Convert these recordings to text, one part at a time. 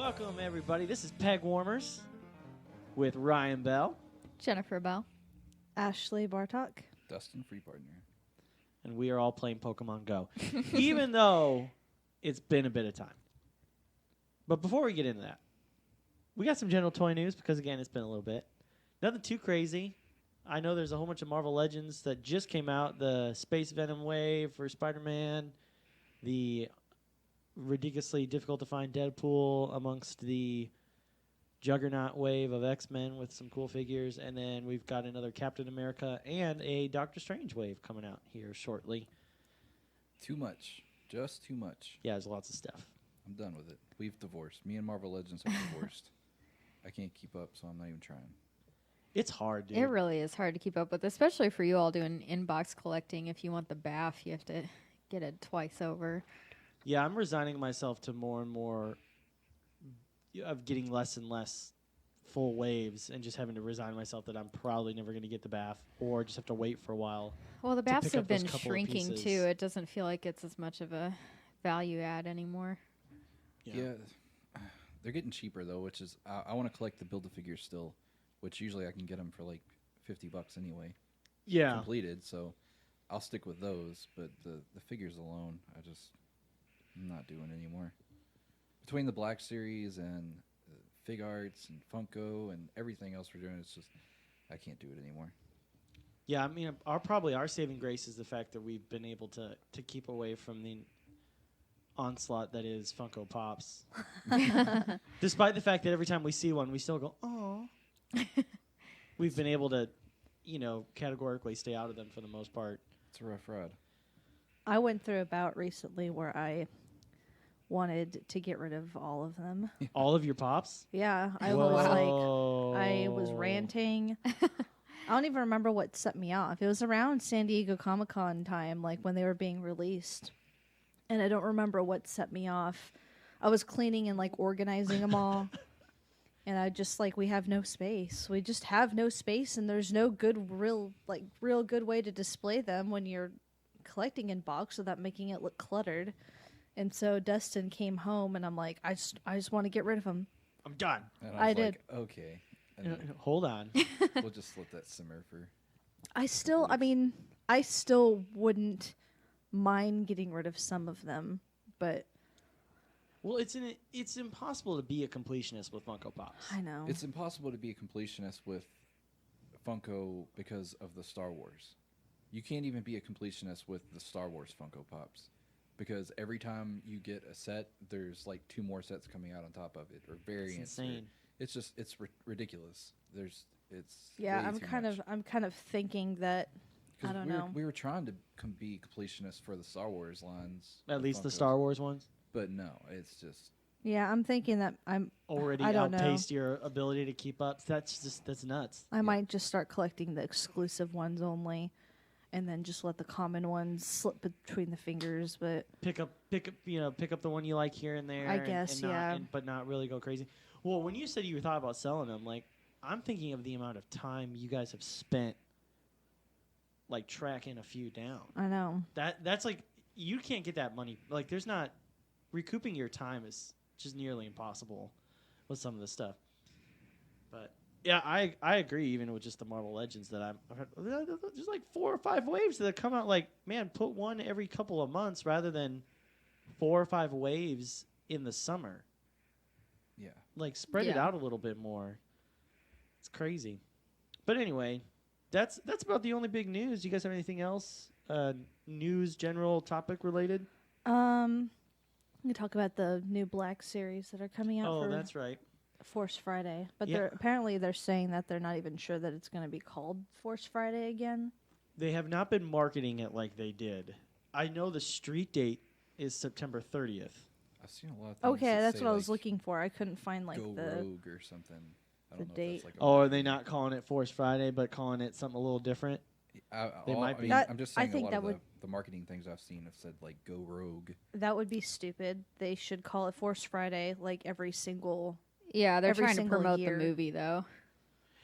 Welcome, everybody. This is Peg Warmers with Ryan Bell, Jennifer Bell. Ashley Bartok. Dustin Free Partner. and we are all playing Pokemon Go, even though it's been a bit of time. But before we get into that, we got some general toy news because, again, it's been a little bit. Nothing too crazy. I know there's a whole bunch of Marvel Legends that just came out. The Space Venom wave for Spider-Man, the ridiculously difficult to find Deadpool amongst the Juggernaut wave of X-Men with some cool figures, and then we've got another Captain America and a Doctor Strange wave coming out here shortly. Too much. Just too much. Yeah, there's lots of stuff. I'm done with it. We've divorced. Me and Marvel Legends are divorced. I can't keep up, so I'm not even trying. It's hard, dude. It really is hard to keep up with, especially for you all doing inbox collecting. If you want the BAF, you have to get it twice over. Yeah, I'm resigning myself to more and more of getting less and less full waves and just having to resign myself that I'm probably never going to get the BAF or just have to wait for a while. Well, the to BAFs pick have up those been couple of shrinking pieces. too. It doesn't feel like it's as much of a value add anymore. Yeah. They're getting cheaper, though, which is... I want to collect the Build-A-Figures still, which usually I can get them for like $50 anyway. Yeah. Completed, so I'll stick with those. But the figures alone, I'm not doing anymore. Between the Black Series and Fig Arts and Funko and everything else we're doing, it's just... I can't do it anymore. Yeah, I mean, our saving grace is the fact that we've been able to keep away from the onslaught that is Funko Pops. Despite the fact that every time we see one, we still go, oh. We've been able to, categorically stay out of them for the most part. It's a rough ride. I went through a bout recently where I wanted to get rid of all of them. All of your Pops? Yeah, I was ranting. I don't even remember what set me off. It was around San Diego Comic-Con time, like when they were being released. And I don't remember what set me off. I was cleaning and organizing them all. And I just we have no space. We just have no space, and there's no real good way to display them when you're collecting in box without making it look cluttered. And so Dustin came home, and I'm like, I just want to get rid of them. I'm done. And I was did. like, okay. And then Hold on. we'll just let that simmer for... I still wouldn't mind getting rid of some of them, but Well, it's impossible to be a completionist with Funko Pops. I know. It's impossible to be a completionist with Funko because of the Star Wars. You can't even be a completionist with the Star Wars Funko Pops because every time you get a set, there's 2 more sets coming out on top of it or variants. It's insane. It's ridiculous. I'm kind of thinking that I don't know. We were trying to be completionists for the Star Wars lines. At least the Funkos, Star Wars ones? But no, it's just... Yeah, I'm thinking that Already I don't know. outpaced your ability to keep up. That's nuts. I might just start collecting the exclusive ones only, and then just let the common ones slip between the fingers. But Pick up the one you like here and there. I guess, yeah. But not really go crazy. Well, when you said you thought about selling them, I'm thinking of the amount of time you guys have spent, tracking a few down. I know. That's you can't get that money. There's not recouping your time is just nearly impossible with some of this stuff. But yeah, I agree. Even with just the Marvel Legends that I've heard, there's 4 or 5 waves that come out. Put one every couple of months rather than 4 or 5 waves in the summer. Yeah. Spread it out a little bit more. It's crazy. But anyway, that's about the only big news. You guys have anything else? News, general topic related? I'm gonna talk about the new Black series that are coming out. Oh, for that's right. Force Friday, but Yeah. they're saying that they're not even sure that it's going to be called Force Friday again. They have not been marketing it like they did. I know the street date is September 30th. I've seen a lot of things Okay, that that's say, what I was looking for. I couldn't find Go the. Rogue or something. I don't the know if date. that's Oh, are they not calling it Force Friday, but calling it something a little different? They might be. I'm just I saying think a lot that of would- the marketing things I've seen have said Go Rogue. That would be stupid. They should call it Force Friday every single. Yeah, they're Every trying to single promote year. the movie, though.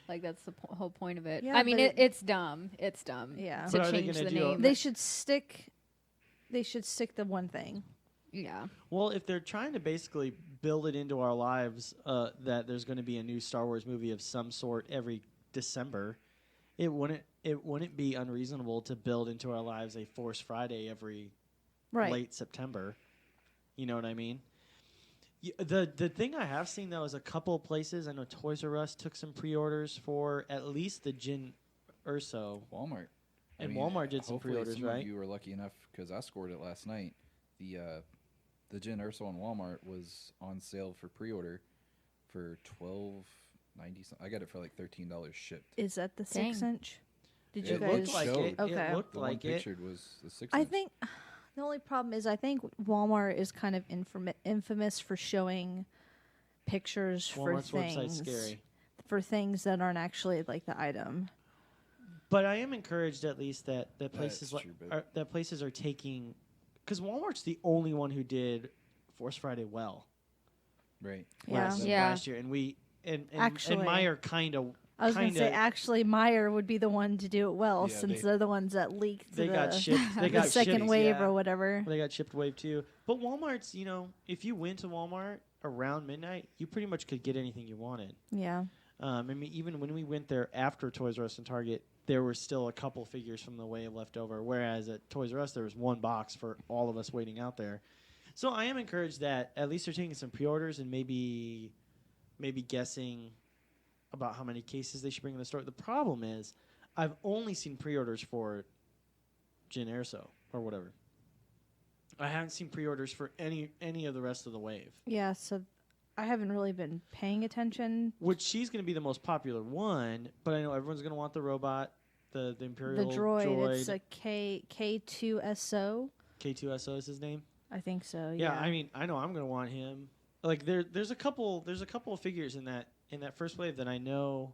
That's the whole point of it. Yeah, I mean, but it's dumb. It's dumb. Yeah. To But are they change gonna the do a- name. They should stick the one thing. Yeah. Well, if they're trying to basically build it into our lives that there's going to be a new Star Wars movie of some sort every December, it wouldn't be unreasonable to build into our lives a Force Friday every Right. late September. You know what I mean? The thing I have seen though is a couple of places. I know Toys R Us took some pre-orders for at least the Jyn Erso. Walmart. And Walmart did some hopefully pre-orders, some right? Of you were lucky enough because I scored it last night. The Jyn Erso on Walmart was on sale for pre-order for $12.90. I got it for like $13 shipped. Is that the Dang. 6-inch? Did It you guys? looked like showed. it. Okay. It looked The one like it. pictured was the 6-inch. I think the only problem is I think Walmart is kind of infamous for showing pictures Walmart's for things website's scary. for things that aren't actually like the item. But I am encouraged at least that places That's like true, but- that places are taking, because Walmart's the only one who did Force Friday well right. Yeah. last year, and we and Actually- Meyer kind of I was going to say actually Meyer would be the one to do it well Yeah, since they- they're the ones that leaked they the, got shipped. They the got second shipped, wave yeah. or whatever. They got shipped wave 2. But Walmart's, if you went to Walmart around midnight, you pretty much could get anything you wanted. Yeah. I mean, even when we went there after Toys R Us and Target, there were still a couple figures from the wave left over. Whereas at Toys R Us, there was one box for all of us waiting out there. So I am encouraged that at least they're taking some pre-orders and maybe guessing about how many cases they should bring in the store. The problem is, I've only seen pre-orders for Jyn Erso or whatever. I haven't seen pre-orders for any of the rest of the wave. Yeah, so I haven't really been paying attention. Which she's going to be the most popular one, but I know everyone's going to want the robot, the Imperial The droid, it's a K2SO. K2SO is his name. I think so. Yeah, Yeah. I mean, I know I'm going to want him. Like there's a couple of figures in that first wave that I know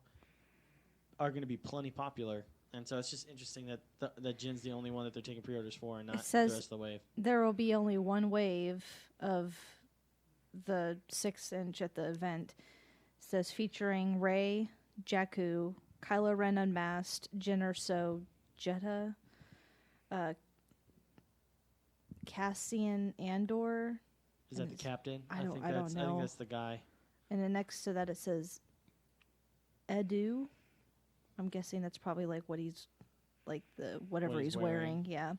are going to be plenty popular. And so it's just interesting that that Jin's the only one that they're taking pre-orders for and not the says- rest of the wave. There will be only one wave of the 6-inch at the event. It says featuring Rey, Jakku, Kylo Ren unmasked, Jyn Erso, Jedha, Cassian Andor, Is that And the captain? I don't I think know. that's the guy. and then next to that it says Edu. I'm guessing that's probably like what he's like the whatever What he's he's wearing. Yeah.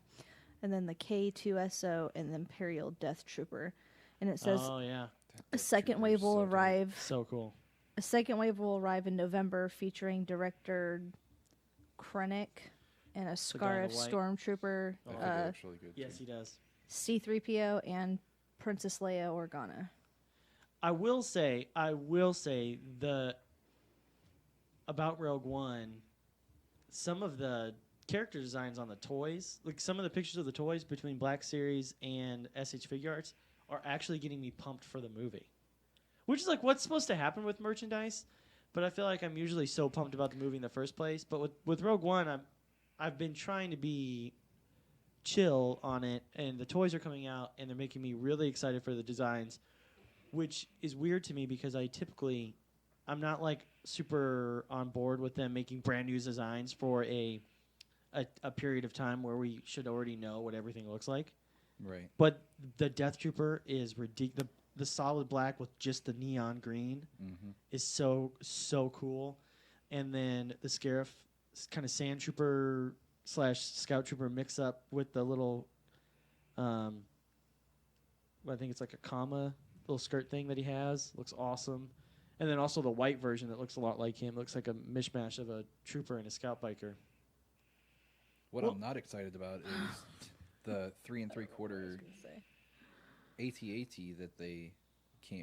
And then the K2SO and the Imperial Death Trooper. And it says Oh yeah. a second wave will arrive. So cool. A second wave will arrive in November, featuring director Krennic and a The guy in Scarif the white. Stormtrooper, I think they're actually good. Yes, too. he does. C-3PO, and Princess Leia Organa. I will say the about Rogue One, some of the character designs on the toys, like some of the pictures of the toys between Black Series and SH Figure Arts, are actually getting me pumped for the movie. Which is like what's supposed to happen with merchandise, but I feel like I'm usually so pumped about the movie in the first place. But with Rogue One, I've been trying to be chill on it, and the toys are coming out, and they're making me really excited for the designs, which is weird to me because I'm not like super on board with them making brand new designs for a period of time where we should already know what everything looks like. Right. But the Death Trooper is ridiculous. The solid black with just the neon green Mm-hmm. is so cool. And then the Scarif kind of Sand Trooper / Scout Trooper mix up with the little, I think it's like a comma little skirt thing that he has. Looks awesome. And then also the white version that looks a lot like him. Looks like a mishmash of a trooper and a scout biker. What Well- I'm not excited about is the 3 3/4 AT-AT that they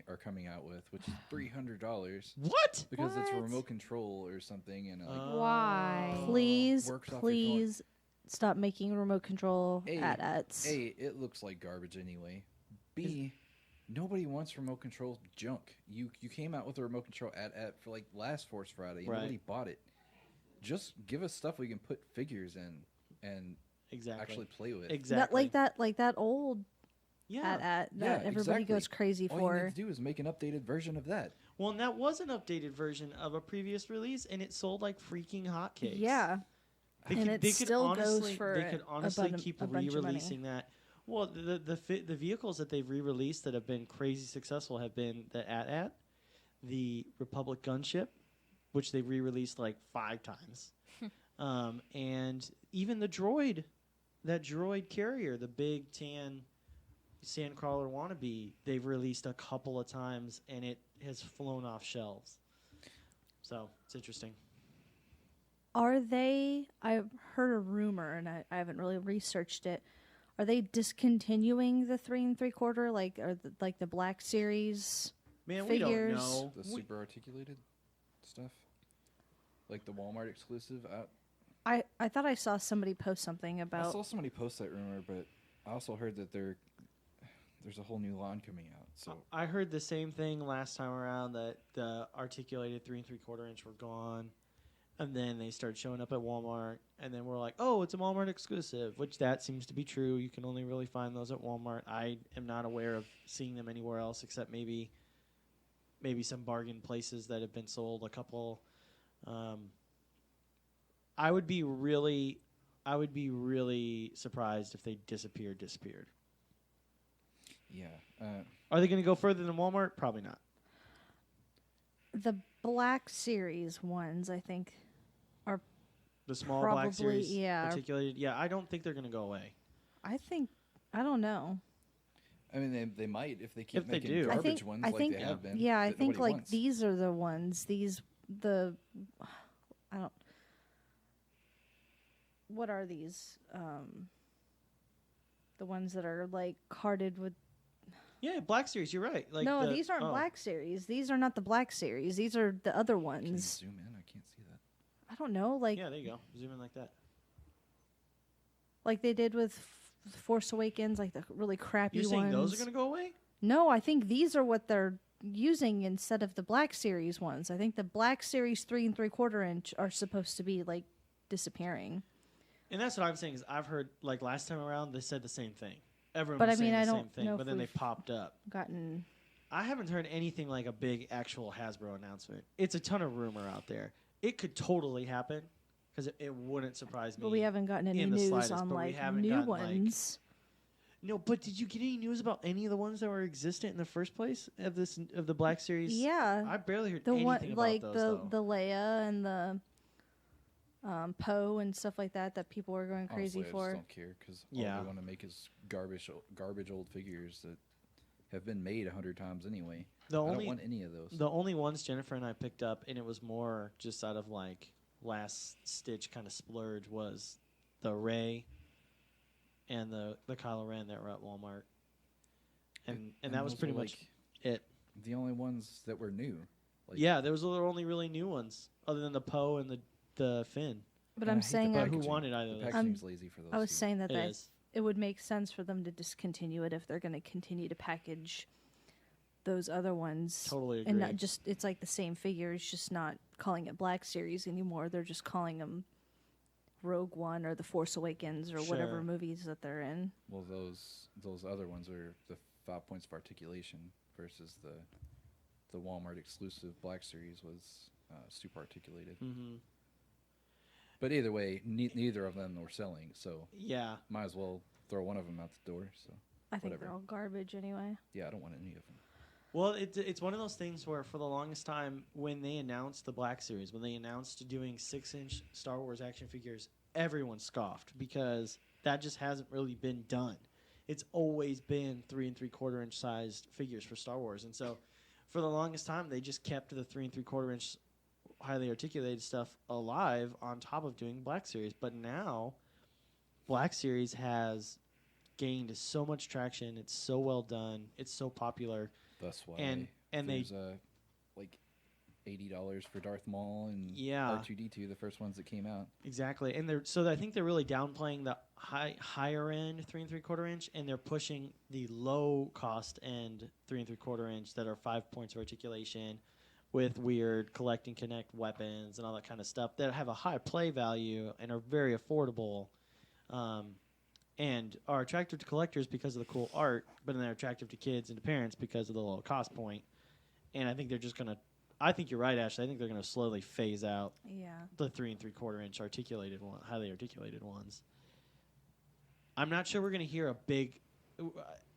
are coming out with, which is $300 What? because it's a What? remote control or something, and Why? Please, Works off your phone. please stop making remote control A, AT-ATs. A, it looks like garbage anyway. B, nobody wants remote control junk. You came out with a remote control AT-AT for like last Force Friday. And Right. Nobody bought it. Just give us stuff we can put figures in and Exactly. actually play with. Exactly. Like that old Yeah. AT-AT that Yeah, everybody exactly. goes crazy All you for. need to do is make an updated version of that. Well, and that was an updated version of a previous release, and it sold like freaking hotcakes. Yeah. They And could, it they could still goes honestly, for they could honestly keep a bunch of money. re-releasing that. Well, the vehicles that they've re-released that have been crazy successful have been the AT-AT, the Republic gunship, which they've re-released like 5 times, and even the droid, that droid carrier, the big tan Sandcrawler wannabe, they've released a couple of times, and it has flown off shelves. So it's interesting. Are they? I've heard a rumor, and I haven't really researched it. Are they discontinuing the 3 3/4, like the Black Series? Man, Figures. we don't know. The super articulated stuff, like the Walmart exclusive. I thought I saw somebody post something I about. saw somebody post that rumor, but I also heard that there's a whole new line coming out. So I heard the same thing last time around, that the articulated 3 3/4 inch were gone, and then they started showing up at Walmart, and then we're like, oh, it's a Walmart exclusive, which that seems to be true. You can only really find those at Walmart. I am not aware of seeing them anywhere else except maybe some bargain places that have been sold. A couple. I would be really surprised if they disappeared. yeah, Are they going to go further than Walmart? Probably not. The Black Series ones, I think, are. The small Probably, Black Series yeah. articulated. Yeah, I don't think they're going to go away. I don't know. I mean they might if they keep If they making do. garbage I ones think, like they have been. Yeah, I that think nobody like wants. these are the ones. I don't. What are these? The ones that are like carded with. Yeah, Black Series. You're right. Like No, these aren't Black Series. These are not the Black Series. These are the other Can you ones. zoom in? I can't see that. I don't know, like Yeah, there you go. Zoom in like that. they did with Force Awakens, like the really crappy You're saying ones. those are going to go away? No, I think these are what they're using instead of the Black Series ones. I think the Black Series 3 3/4 inch are supposed to be like disappearing. And that's what I'm saying is I've heard, like last time around, they said the same thing. Everyone But was I mean, saying I the don't same thing, know but if then they we've- popped up. Gotten I haven't heard anything like a big actual Hasbro announcement. It's a ton of rumor out there. It could totally happen because it wouldn't surprise me. But we haven't gotten any in the news slightest, on but we like haven't new gotten, like- ones. No, but did you get any news about any of the ones that were existent in the first place of the Black Series? Yeah, I barely heard the anything one about like those, the though. Leia and the Poe and stuff like that people were going crazy Honestly, I for. just don't care because all Yeah. they want to make is garbage old figures that have been made 100 times anyway. The I only don't want any of those. the only ones Jennifer and I picked up, and it was more just out of like last stitch kind of splurge, was the Rey and the Kylo Ren that were at Walmart, and that was those pretty were, much like, it. the only ones that were new. Like, Yeah, those were the only really new ones, other than the Poe and the Finn. But and I I'm hate the saying But that who packaging. wanted either The of those? packaging's lazy for those. I was two. saying that It that is. it would make sense for them to discontinue it if they're going to continue to package those other ones. Totally agree. And not just it's like the same figures, just not calling it Black Series anymore. They're just calling them Rogue One or The Force Awakens or Sure. whatever movies that they're in. Well, those other ones are the 5 points of articulation versus the Walmart exclusive Black Series was super articulated. Mm-hmm. But either way, neither of them were selling, so Yeah, might as well throw one of them out the door. So I think Whatever. they're all garbage anyway. yeah, I don't want any of them. well, it's one of those things where for the longest time, when they announced the Black Series, when they announced doing 6-inch Star Wars action figures, everyone scoffed because that just hasn't really been done. It's always been 3 3/4 inch sized figures for Star Wars, and so for the longest time, they just kept the 3 3/4 inch highly articulated stuff alive on top of doing Black Series. But now, Black Series has gained so much traction. It's so well done. It's so popular. That's why. And they- there's like $80 for Darth Maul and Yeah. R2D2, the first ones that came out. Exactly, and I think they're really downplaying the higher end 3 3/4 inch, and they're pushing the low cost end 3 3/4 inch that are 5 points of articulation, with weird collect and connect weapons and all that kind of stuff that have a high play value and are very affordable, and are attractive to collectors because of the cool art, but then they're attractive to kids and to parents because of the low cost point. And I think they're just gonna. I think you're right, Ashley. I think they're going to slowly phase out Yeah. the 3 3/4 inch articulated one, highly articulated ones. I'm not sure we're going to hear a big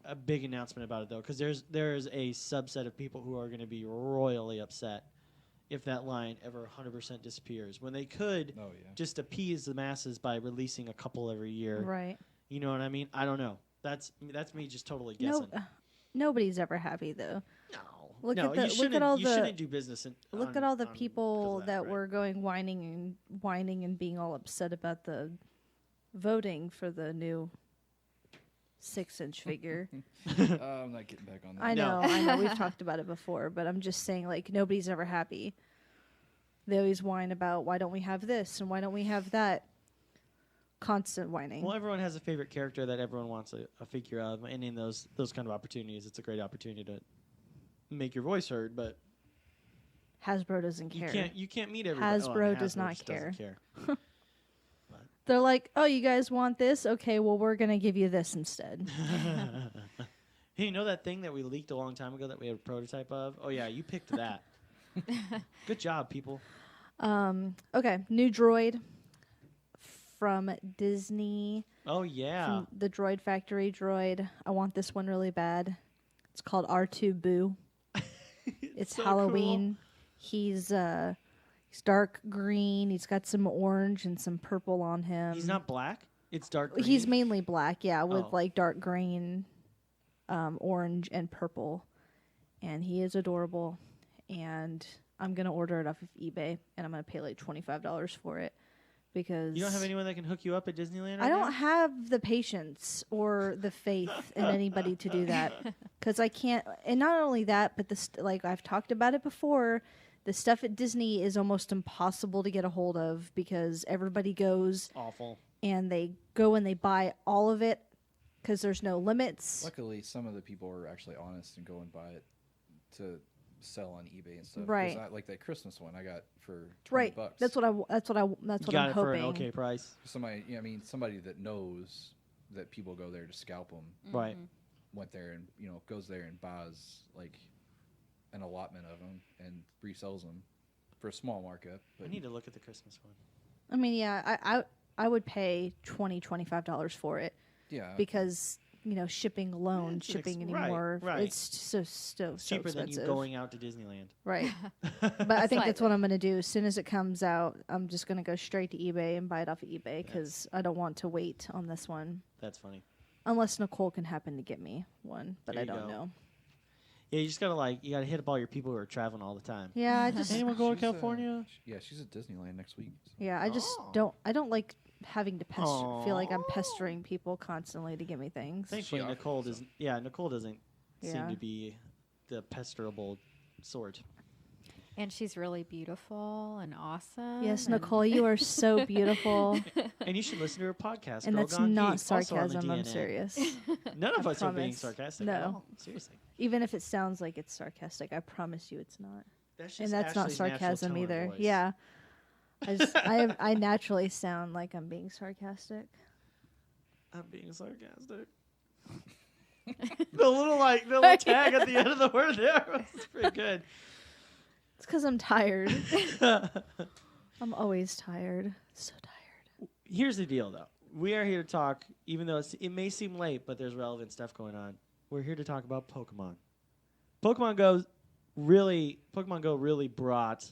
a big announcement about it though, because there's a subset of people who are going to be royally upset if that line ever 100% disappears. When they could just appease the masses by releasing a couple every year. Right. You know what I mean? I don't know. That's me just totally guessing. Nobody's ever happy though. No. Look no, at the- you look shouldn't, at all you the- shouldn't do business. Look at all the people that were going whining and being all upset about the voting for the new 6-inch figure. I'm not getting back on that. I No. know, we've talked about it before, but I'm just saying, like, nobody's ever happy. They always whine about why don't we have this and why don't we have that. Constant whining. Well, everyone has a favorite character that everyone wants a figure of, and in those kind of opportunities, it's a great opportunity to make your voice heard. But Hasbro doesn't care. you can't meet everybody. Hasbro does not just doesn't care. They're like, oh, you guys want this? Okay, well, we're going to give you this instead. Hey, you know that thing that we leaked a long time ago that we had a prototype of? Oh, yeah, you picked that. Good job, people. Okay, new droid from Disney. Oh, yeah. From the Droid Factory droid. I want this one really bad. It's called R2 Boo. It's so Halloween. He's dark green. He's got some orange and some purple on him. He's not black? It's dark green? He's mainly black, yeah, with Oh. like dark green, orange, and purple. And he is adorable. And I'm going to order it off of eBay. And I'm going to pay like $25 for it. Because You don't have anyone that can hook you up at Disneyland right I now? don't have the patience or the faith in anybody to do that because I can't. And not only that, but like I've talked about it before, the stuff at Disney is almost impossible to get a hold of because everybody goes Awful. and they go and they buy all of it because there's no limits. Luckily, some of the people are actually honest and go and buy it to sell on eBay and stuff. 'Cause Right. like that Christmas one I got for $20. Right. That's what You I'm got it for hoping. an okay price. Somebody, somebody that knows that people go there to scalp them Right. went there and goes there and buys like an allotment of them and resells them for a small markup. I But need to look at the Christmas one. I mean, yeah, I would pay $25 for it yeah, because shipping alone, It's shipping right, anymore, right. it's so Cheaper than expensive. you going out to Disneyland. Right. But I think that's what I'm going to do. As soon as it comes out, I'm just going to go straight to eBay and buy it off of eBay because I don't want to wait on this one. That's funny. Unless Nicole can happen to get me one, but There I you don't go. know. Yeah, you just gotta you gotta hit up all your people who are traveling all the time. Yeah, I just Anyone going to She's, California? she's at Disneyland next week. so. I just Oh. I don't like having to feel like I'm Aw. pestering people constantly to get me things. Thankfully, She Nicole offers doesn't. Yeah, Nicole doesn't seem Yeah. to be the pesterable sort. And she's really beautiful and awesome. Yes, and- Nicole, you are so beautiful. And you should listen to her podcast. And Girl that's Gone not Geek, also on the sarcasm. I'm DNA. serious. None of I us are being promise. sarcastic. No. at all. Seriously. Even if it sounds like it's sarcastic, I promise you it's not. That's And just that's not Ashley's natural sarcasm tone of either. voice. Yeah. I naturally sound like I'm being sarcastic. I'm being sarcastic. the little tag at the end of the word there was pretty good. It's because I'm tired. I'm always tired. So tired. Here's the deal, though. We are here to talk, even though it may seem late, but there's relevant stuff going on. We're here to talk about Pokemon. Pokemon Go really brought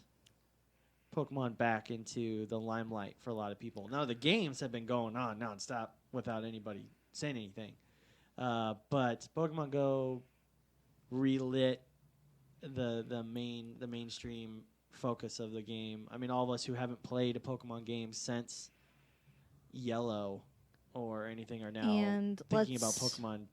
Pokemon back into the limelight for a lot of people. Now, the games have been going on nonstop without anybody saying anything. But Pokemon Go relit the mainstream focus of the game. I mean, all of us who haven't played a Pokemon game since Yellow or anything are now And thinking about let's- Pokemon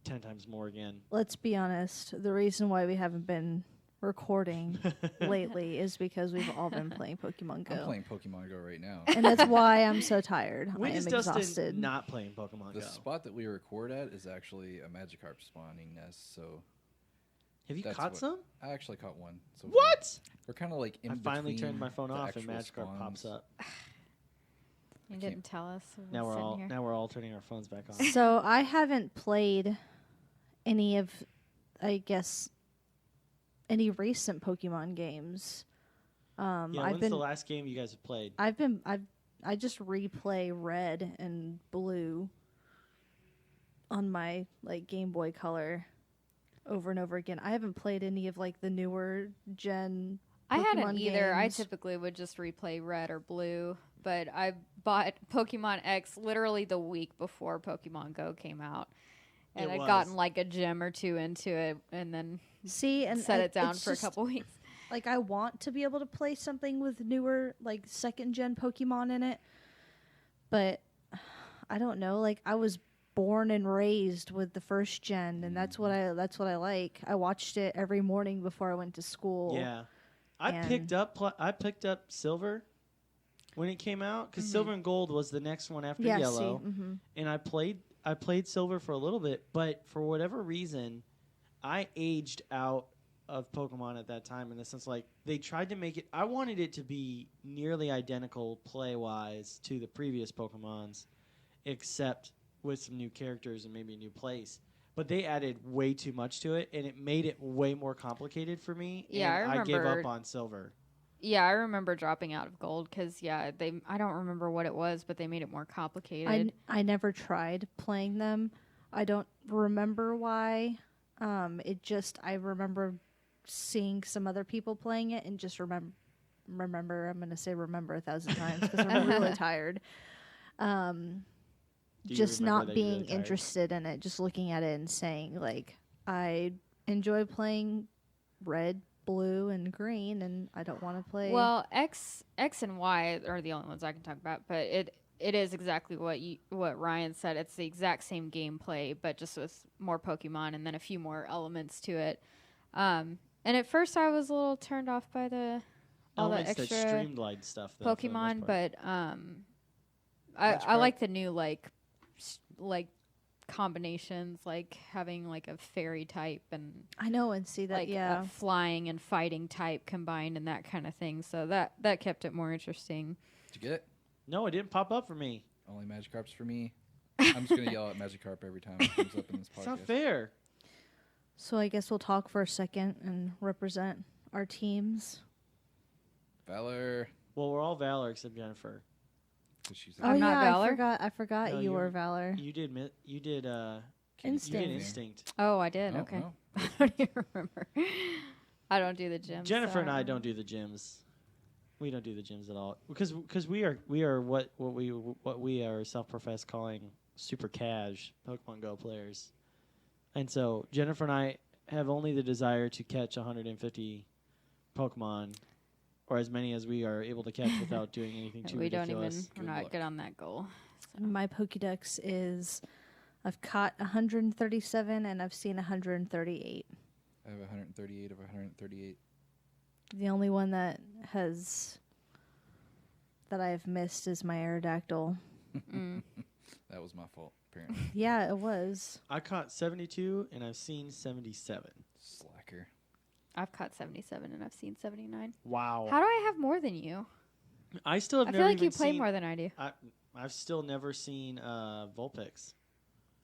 10 times more again. Let's be honest. The reason why we haven't been recording lately is because we've all been playing Pokemon Go. I'm playing Pokemon Go right now. And that's why I'm so tired. When I am is Dustin exhausted. not playing Pokemon The Go? spot that we record at is actually a Magikarp spawning nest, so Have you that's caught what- some? I actually caught one. So far. What? We're kind of like in I finally between turned my phone the off and actual Magikarp pops spawns. up. You can't- didn't tell us. Now we're sitting all here. turning our phones back on. So I haven't played any of, I guess, any recent Pokemon games. Yeah, I've when's the last game you guys have played? I just replay Red and Blue on my like Game Boy Color over and over again. I haven't played any of like the newer gen I hadn't Pokemon either. I games. typically would just replay Red or Blue, but I bought Pokemon X literally the week before Pokemon Go came out. And It I'd was. gotten like a gem or two into it and then See, and set it down it's for just, a couple weeks. Like I want to be able to play something with newer like second gen Pokemon in it, but I don't know. Like I was born and raised with the first gen, and that's what I like. I watched it every morning before I went to school. Yeah, I And- picked up Silver when it came out because Silver and Gold was the next one after Yeah, Yellow, see, and I played Silver for a little bit, but for whatever reason, I aged out of Pokemon at that time in the sense like they tried to make it. I wanted it to be nearly identical play wise to the previous Pokemons, except with some new characters and maybe a new place. But they added way too much to it, and it made it way more complicated for me. Yeah, and I I gave remember- up on Silver. Yeah, I remember dropping out of Gold because, I don't remember what it was, but they made it more complicated. I never tried playing them. I don't remember why. I remember seeing some other people playing it and just remember. I'm going to say remember 1,000 times because I'm really tired. Do you Just remember not that you're being really tired? interested in it, just looking at it and saying like I enjoy playing red, blue, and green, and I don't want to play. Well, X and Y are the only ones I can talk about, but it is exactly what Ryan said. It's the exact same gameplay, but just with more Pokemon and then a few more elements to it. And at first, I was a little turned off by all the Elements that extra streamlined stuff. Though, for the most Pokemon, part. but Magikarp. I like the new like combinations, like having like a fairy type and I know and see that. like yeah, a flying and fighting type combined and that kind of thing. So that kept it more interesting. Did you get it? No, it didn't pop up for me. Only Magikarps for me. I'm just gonna yell at Magikarp every time it comes up in this It's not podcast. fair. so I guess we'll talk for a second and represent our teams. Valor. Well, we're all Valor except Jennifer. 'Cause she's I'm not yeah, Valor? I forgot No, you you're- were Valor. You did. You did. Instinct. Instinct. Oh, I did. Oh, Okay. oh. I don't even remember. I don't do the gym. Jennifer so and I don't don't do the gyms. We don't do the gyms at all because we are what we are self-professed calling super cash Pokemon Go players, and so Jennifer and I have only the desire to catch 150 Pokemon, or as many as we are able to catch without doing anything too we don't ridiculous. even. We're Good not luck. good on that goal. So. My Pokédex is I've caught 137 and I've seen 138. I have 138 of 138. The only one that I have missed is my Aerodactyl. Mm. That was my fault, apparently. Yeah, it was. I caught 72 and I've seen 77. Slacker. I've caught 77 and I've seen 79. Wow. How do I have more than you? I still have I never feel like even you play seen, more than I do. I've still never seen Vulpix.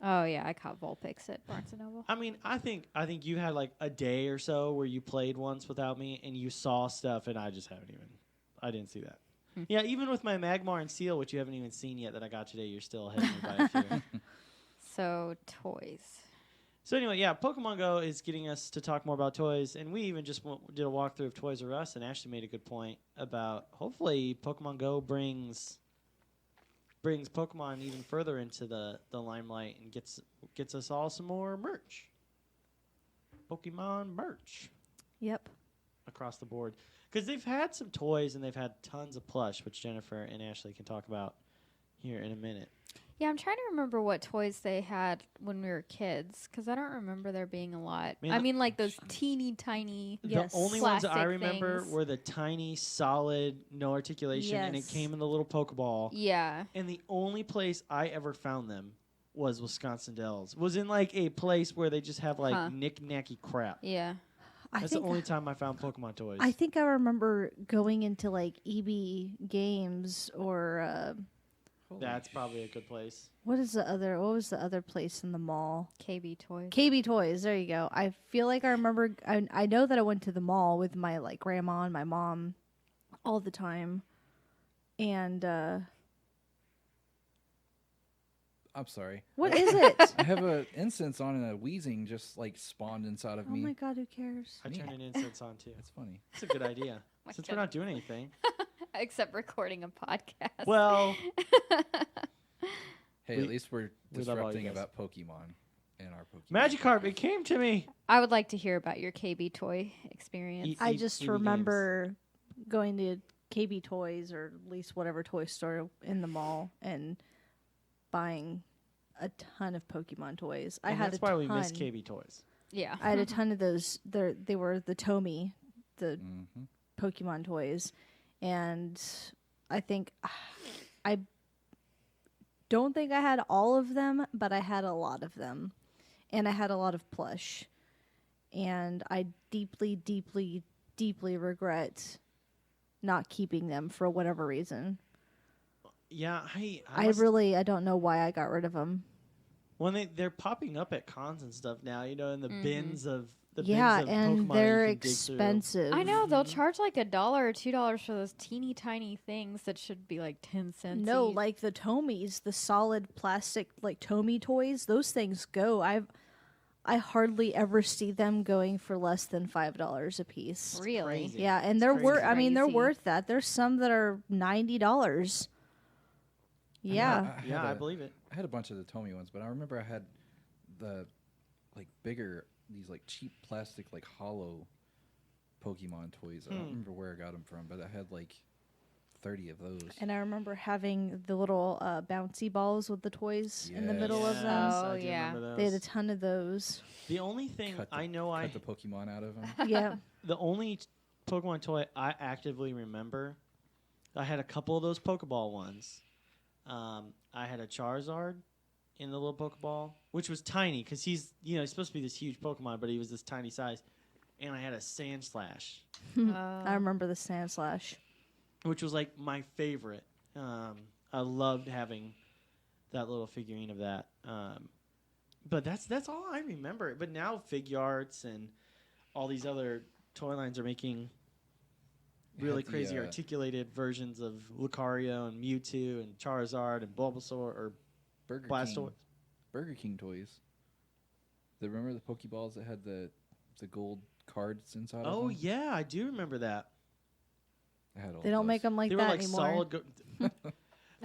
Oh yeah, I caught Vulpix at Barnes and Noble. I mean, I think you had like a day or so where you played once without me and you saw stuff, and I just haven't even. I didn't see that. Yeah, even with my Magmar and Seal, which you haven't even seen yet, that I got today, you're still ahead of me by a few. So toys. So anyway, yeah, Pokemon Go is getting us to talk more about toys, and we even just did a walkthrough of Toys R Us, and Ashley made a good point about hopefully Pokemon Go brings Pokemon even further into the limelight and gets us all some more merch. Pokemon merch Yep. across the board. Because they've had some toys and they've had tons of plush, which Jennifer and Ashley can talk about here in a minute. Yeah, I'm trying to remember what toys they had when we were kids because I don't remember there being a lot. Man, I mean, like those teeny tiny. Yes. The only ones that I Plastic remember things. were the tiny, solid, no articulation, and it Yes. came in the little Pokeball. Yeah. And the only place I ever found them was Wisconsin Dells. Was in like a place where they just have like Huh. knick-knacky crap. Yeah. That's the only time I found Pokemon toys. I think I remember going into like EB Games or That's probably a good place. what was the other place in the mall? KB toys. KB Toys. There you go. I feel like I remember. I know that I went to the mall with my like grandma and my mom all the time, and I'm sorry. What is it? I have a incense on and a wheezing just like spawned inside of Oh me. my god, who cares? I turned an incense on too. It's funny. It's a good idea. My Since God. we're not doing anything. Except recording a podcast. Well, Hey, We- at least we're we love all you disrupting guys. about Pokemon and our Pokemon. Magikarp, it came to me. I would like to hear about your KB toy experience. Eat- I EB just Games. remember going to KB Toys or at least whatever toy store in the mall and buying a ton of Pokemon toys. I And had that's a why ton. we miss KB Toys. Yeah. I had a ton of those. They were the Tomy, the Mm-hmm. Pokemon toys, and I think I don't think I had all of them, but I had a lot of them, and I had a lot of plush, and I deeply, deeply, deeply regret not keeping them for whatever reason. Yeah, I don't know why I got rid of them. when they're popping up at cons and stuff now, in the bins of Yeah, bins of and Pokemon they're you can dig through. expensive. I know they'll charge like $1 or $2 for those teeny tiny things that should be like 10 cents. No, each. like the Tomies, the solid plastic like Tommy toys, those things go. I hardly ever see them going for less than $5 a piece. really. crazy. Yeah, and It's they're crazy. worth. I mean, they're Crazy. worth that. There's some that are $90. Yeah, Yeah, I believe it. I had a bunch of the Tomy ones, but I remember I had the like bigger, these like cheap plastic, like hollow Pokemon toys. I don't remember where I got them from, but I had like 30 of those. and I remember having the little bouncy balls with the toys in the middle of Yes, them. Oh, I do yeah. remember They had a those. ton of those. The only thing cut the, I know cut the Pokemon out of them. Yeah, the only Pokemon toy I actively remember, I had a couple of those Pokeball ones. I had a Charizard in the little Pokeball, which was tiny because he's supposed to be this huge Pokemon, but he was this tiny size. And I had a Sandslash, I remember the Sandslash. which was like my favorite. I loved having that little figurine of that. But that's all I remember. But now Figuarts and all these other toy lines are making You really had the, crazy articulated versions of Lucario and Mewtwo and Charizard and Bulbasaur or Burger Blastoise. King. Burger King toys. Remember the Pokeballs that had the gold cards inside of Oh them? yeah, I do remember that. I had all They don't those. make them like they that were like anymore. solid.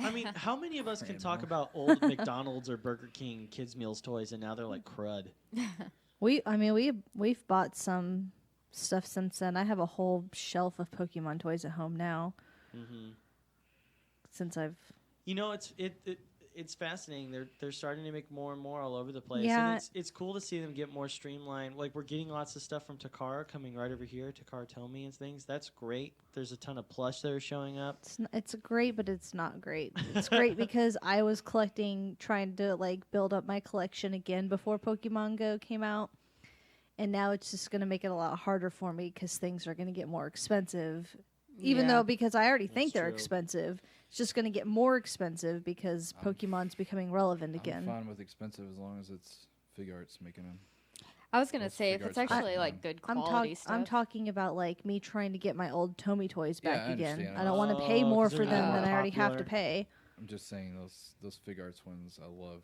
I mean, how many of us can talk Anymore. about old McDonald's or Burger King kids meals toys and now they're like crud? We've bought some stuff since then. I have a whole shelf of Pokemon toys at home now. Mm-hmm. Since I've It's fascinating. They're starting to make more and more all over the place. Yeah. And it's cool to see them get more streamlined. Like we're getting lots of stuff from Takara coming right over here, Takara Tomy and things. That's great. There's a ton of plush that are showing up. it's great, but it's not great. It's great because I was trying to like build up my collection again before Pokemon Go came out, and now it's just going to make it a lot harder for me because things are going to get more expensive. Even Yeah. though because I already think That's they're true. expensive, it's just going to get more expensive because Pokemon's becoming relevant again. I'm fine with expensive as long as it's Figuarts making them. I was gonna Those say if it's Figuarts actually are like fun. good I'm, quality stuff. I'm talking about like me trying to get my old Tomy toys Yeah, back I again. understand. I don't want to Oh, pay more 'cause for they're them getting than I already have to popular. pay. I'm just saying those Figuarts ones I love.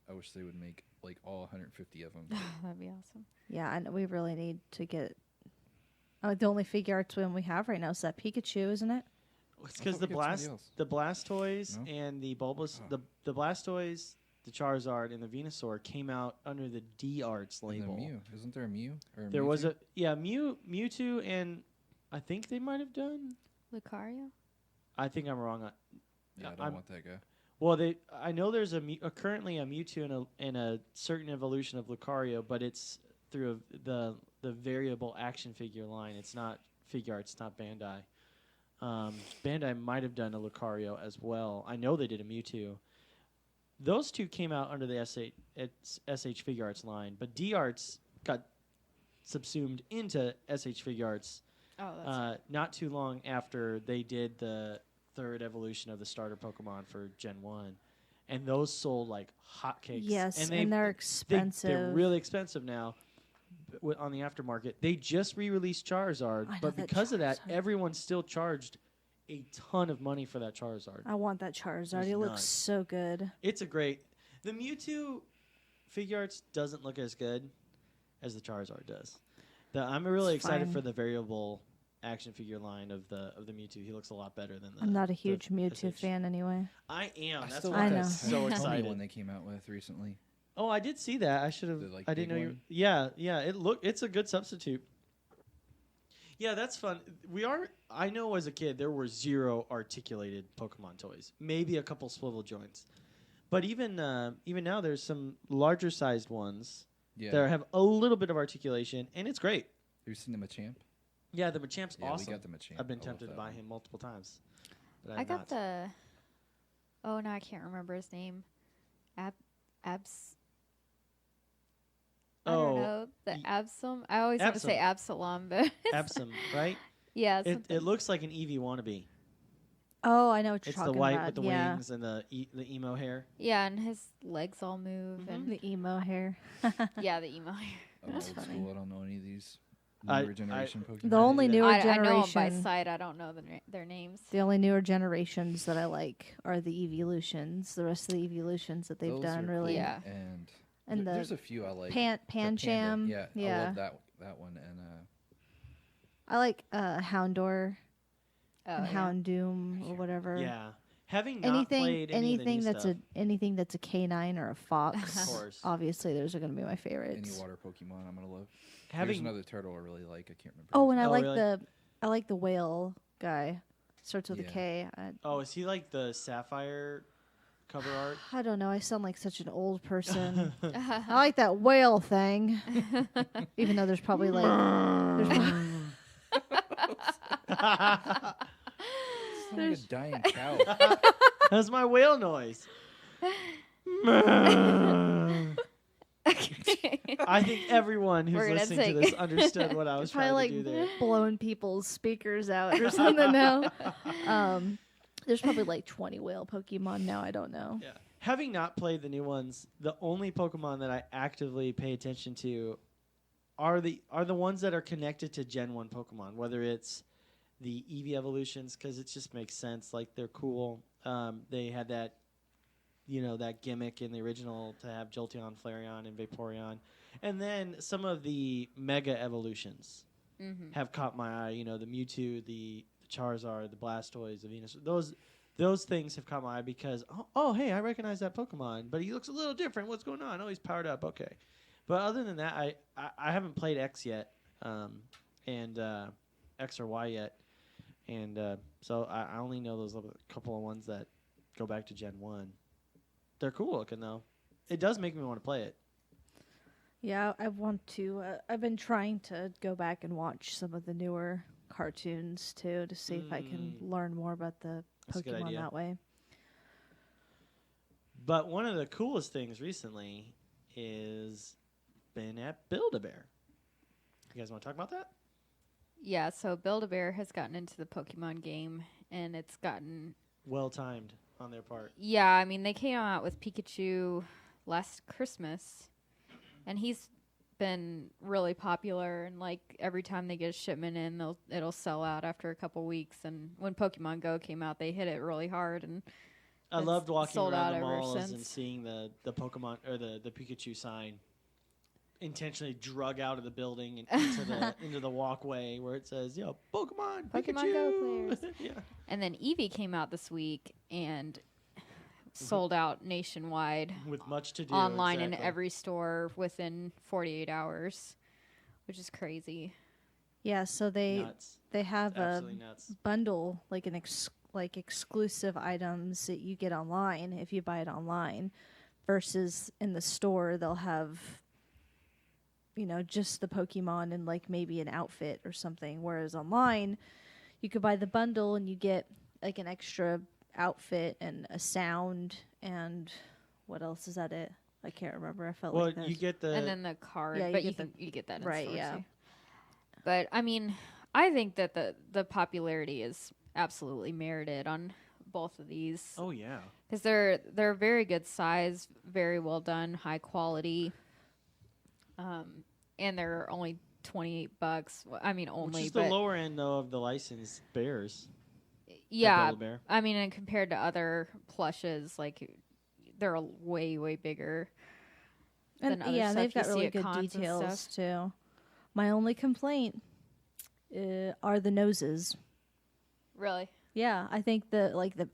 I wish they would make like all 150 of them. That'd be awesome. Yeah, and we really need to get. The only figure arts one we have right now is that Pikachu, isn't it? It's because thought we got somebody else. the Blastoise No? and the Bulbas Oh. the Blastoise, the Charizard, and the Venusaur came out under the D Arts And the label. Mew, isn't there a Mew? Or There was Mewtwo? Mewtwo, and I think they might have done. Lucario? I think I'm wrong. Yeah, I don't I'm- want that guy. Well, I know there's currently a Mewtwo and a certain evolution of Lucario, but it's through the variable action figure line. It's not Figure Arts, it's not Bandai. Bandai might have done a Lucario as well. I know they did a Mewtwo. Those two came out under the SH Figure Arts line, but D Arts got subsumed into SH Figure Arts Oh, that's not too long after they did the third evolution of the starter Pokemon for Gen 1. And those sold like hotcakes. Yes, and, and they're they're expensive. really expensive now on the aftermarket. They just re-released Charizard, I know but that because of that, Charizard. everyone still charged a ton of money for that Charizard. I want that Charizard. It's It looks nuts. so good. It's a great. The Mewtwo figure arts doesn't look as good as the Charizard does. I'm really It's excited fine. for the variable action figure line of the Mewtwo. He looks a lot better than the. I'm not a the huge Mewtwo SH. fan anyway. I am. I That's still why like I'm that so Tony excited. one they came out with recently. Oh, I did see that. I should have. The, like, I didn't big know you. one? Yeah. It's a good substitute. Yeah, that's fun. I know as a kid there were 0 articulated Pokemon toys. Maybe a couple swivel joints, but even now there's some larger sized ones Yeah. that have a little bit of articulation, and it's great. Have you seen the Machamp? Yeah, the Machamp's Yeah, awesome. we got the Machamp. I've been I love tempted to that buy one. him multiple times. But I have got not. the. Oh no, I can't remember his name. Abs. I don't know the y- Absalom. I always want to say Absalom, but Epsom, right? yeah, It looks like an Eevee wannabe. Oh, I know what you're It's the talking white about. with the yeah. wings and the emo hair. yeah, and his legs all move, Mhm. and The emo hair. yeah, the emo hair. I'm That's old funny. school. I don't know any of these I- newer generation Pokemon. The only Yeah. newer I know them by generation. sight. I don't know their names. The only newer generations that I like are the evolutions. The rest of the evolutions that they've Those done are really. cool, Yeah. and And there's the a few I like. Pancham. Panda. Yeah, I Yeah. love that one. And I like Houndour Oh, and yeah. Houndoom or whatever. Yeah. Having not played any of the new stuff, anything that's a canine or a fox. of course. Obviously, those are going to be my any favorites. water Pokemon I'm gonna love. There's Having another turtle I really like. I can't remember. Oh, his and I Oh, like really? I like the whale guy. Starts with a Yeah. K. oh, is he like the Sapphire cover art? I don't know. I sound like such an old person. I like that whale thing. Even though there's probably like It's like a dying cow. That's my whale noise. I think everyone who's We're gonna listening to sing. this understood what I was probably trying like to do there. blowing people's speakers out or something now. There's probably like 20 whale Pokemon now. I don't know. Yeah. Having not played the new ones, the only Pokemon that I actively pay attention to are the ones that are connected to Gen 1 Pokemon, whether it's the Eevee evolutions, because it just makes sense. Like, they're cool. They had that, that gimmick in the original to have Jolteon, Flareon, and Vaporeon. And then some of the Mega evolutions Mhm. have caught my eye. The Mewtwo, the Charizard, the Blastoise, the Venus. Those things have caught my eye because, oh, hey, I recognize that Pokemon, but he looks a little different. What's going on? Oh, he's powered up. Okay. But other than that, I haven't played X yet, and X or Y yet. And so I only know those couple of ones that go back to Gen 1. They're cool looking, though. It does make me want to play it. Yeah, I want to. I've been trying to go back and watch some of the newer cartoons too to see if I can learn more about the That's a good Pokemon idea. that way. But one of the coolest things recently is been at Build-A-Bear. You guys want to talk about that? Yeah, so Build-A-Bear has gotten into the Pokemon game, and it's gotten... Well timed on their part. Yeah, I mean, they came out with Pikachu last Christmas, and he's been really popular, and, like, every time they get a shipment in, it'll sell out after a couple weeks, and when Pokemon Go came out, they hit it really hard, and I It's loved walking sold around out the ever malls and since. seeing the Pokemon or the Pikachu sign intentionally drug out of the building and into the walkway where it says, Pokemon Pokemon Go Pikachu. players. Yeah. And then Eevee came out this week and sold out nationwide, With much to do online in exactly. every store within 48 hours, which is crazy. Yeah, so they Nuts. have a Absolutely nuts. bundle like exclusive items that you get online if you buy it online versus in the store they'll have just the Pokemon and like maybe an outfit or something, whereas online you could buy the bundle and you get like an extra outfit and a sound and what else is that it? I can't remember. I felt Well, like you get the And then the card, yeah, you but get you get that in right, store yeah. too. But I mean, I think that the popularity is absolutely merited on both of these. Oh yeah. Because they're very good size, very well done, high quality, and they're only $28. I mean, only, Which is but the lower end though of the licensed bears. yeah. Build-A-Bear. I mean, and compared to other plushes, like they're way bigger. And than other yeah, stuff they've you got see really at good cons and details stuff. too. My only complaint are the noses. Really? Yeah, I think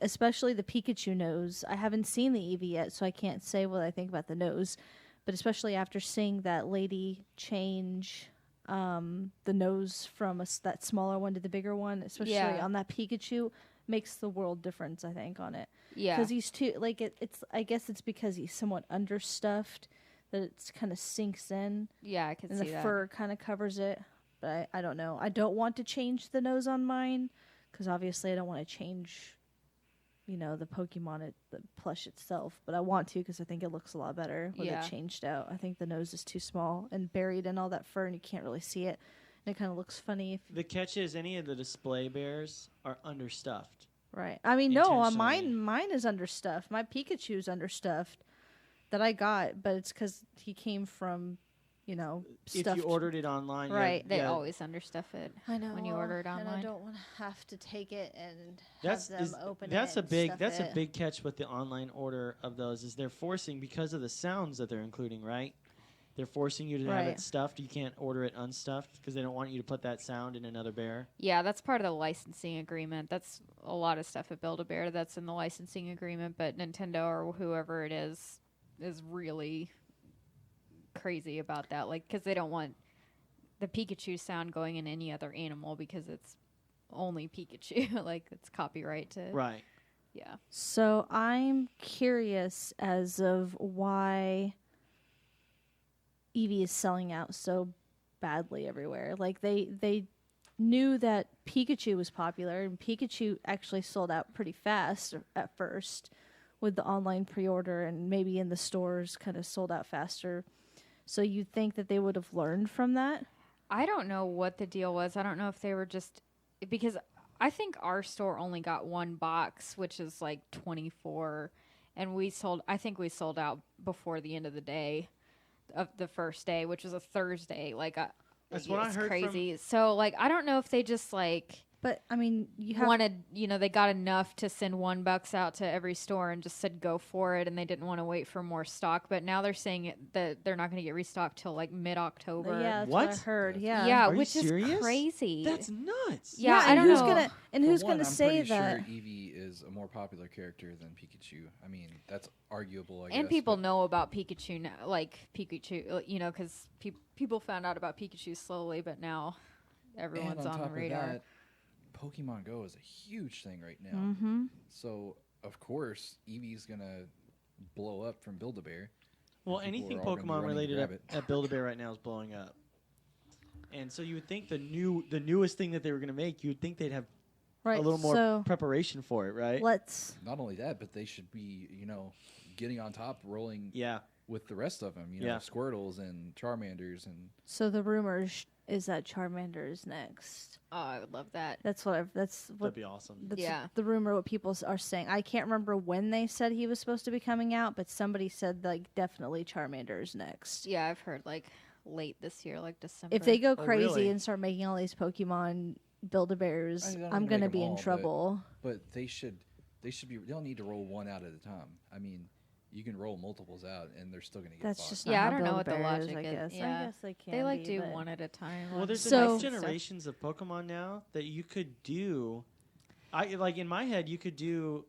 especially the Pikachu nose. I haven't seen the Eevee yet, so I can't say what I think about the nose. But especially after seeing that lady change the nose from that smaller one to the bigger one, especially Yeah. on that Pikachu, makes the world difference. I think on it. Yeah. Because he's too it's. I guess it's because he's somewhat understuffed that it's kind of sinks in, Yeah, I can and see the that. fur kind of covers it. But I don't know. I don't want to change the nose on mine because obviously I don't want to change, the Pokemon, the plush itself. But I want to because I think it looks a lot better with Yeah. it changed out. I think the nose is too small and buried in all that fur, and you can't really see it. And it kind of looks funny if The catch is any of the display bears are understuffed. right. I mean, no, Intentionally. mine is understuffed. My Pikachu's understuffed that I got, but it's because he came from, stuffed. If you ordered it online, Right. They yeah, always understuff it. I know when you order it and I online. don't want to have to take it and that's have them open that's it. a and big stuff that's it. a big catch with the online order of those is they're forcing because of the sounds that they're including, right? They're forcing you to have Right. it stuffed. You can't order it unstuffed because they don't want you to put that sound in another bear. Yeah, that's part of the licensing agreement. That's a lot of stuff at Build-A-Bear that's in the licensing agreement, but Nintendo or whoever it is really crazy about that. Like, because they don't want the Pikachu sound going in any other animal because it's only Pikachu. Like, it's copyright to. Right. Yeah. So I'm curious as of why Eevee is selling out so badly everywhere. Like they knew that Pikachu was popular, and Pikachu actually sold out pretty fast at first with the online pre-order, and maybe in the stores kind of sold out faster. So you'd think that they would have learned from that. I don't know what the deal was. I don't know if they were just because I think our store only got one box, which is like 24, and I think we sold out before the end of the day of the first day, which was a Thursday. Like That's what I it's heard from- crazy. So like I don't know if they just like But I mean, you have wanted, they got enough to send $1 out to every store and just said go for it, and they didn't want to wait for more stock. But now they're saying that they're not going to get restocked till like mid-October. yeah, that's what I What? heard. Yeah. Yeah. Are you which is serious? crazy. That's nuts. Yeah, I and don't who's know. gonna and For who's one, gonna I'm say pretty that? Sure Eevee is a more popular character than Pikachu. I mean, that's arguable. I And guess, people but- know about Pikachu now, like Pikachu, because people found out about Pikachu slowly, but now everyone's and on the top of radar. that, Pokemon Go is a huge thing right now. Mm-hmm. So of course Eevee's gonna blow up from Build-A-Bear. Well, People anything are all gonna be Pokemon running to related grab it. at Build-A-Bear right now is blowing up. And so you would think the newest thing that they were going to make, you would think they'd have Right. a little more so preparation for it, right? let's. Not only that, but they should be, getting on top, rolling Yeah. with the rest of them. Yeah. Squirtles and Charmanders and So the rumor is that Charmander is next. Oh, I would love that. That's what That'd be awesome. that's Yeah. the rumor. What people are saying. I can't remember when they said he was supposed to be coming out, but somebody said like definitely Charmander is next. Yeah, I've heard like late this year, like December. If they go Oh, crazy really? and start making all these Pokemon Build-A-Bears, I don't I'm need to gonna make be 'em in all, but- trouble. but they'll need to roll one out at a time. I mean, you can roll multiples out and they're still gonna get That's bought. just Yeah, not I how don't know what the Build-A-Bear logic I is. guess. Yeah. I guess they can. they like be, do but- one at a time. Well, on there's So- enough devices and stuff. generations of Pokemon now that you could do. Like in my head, you could do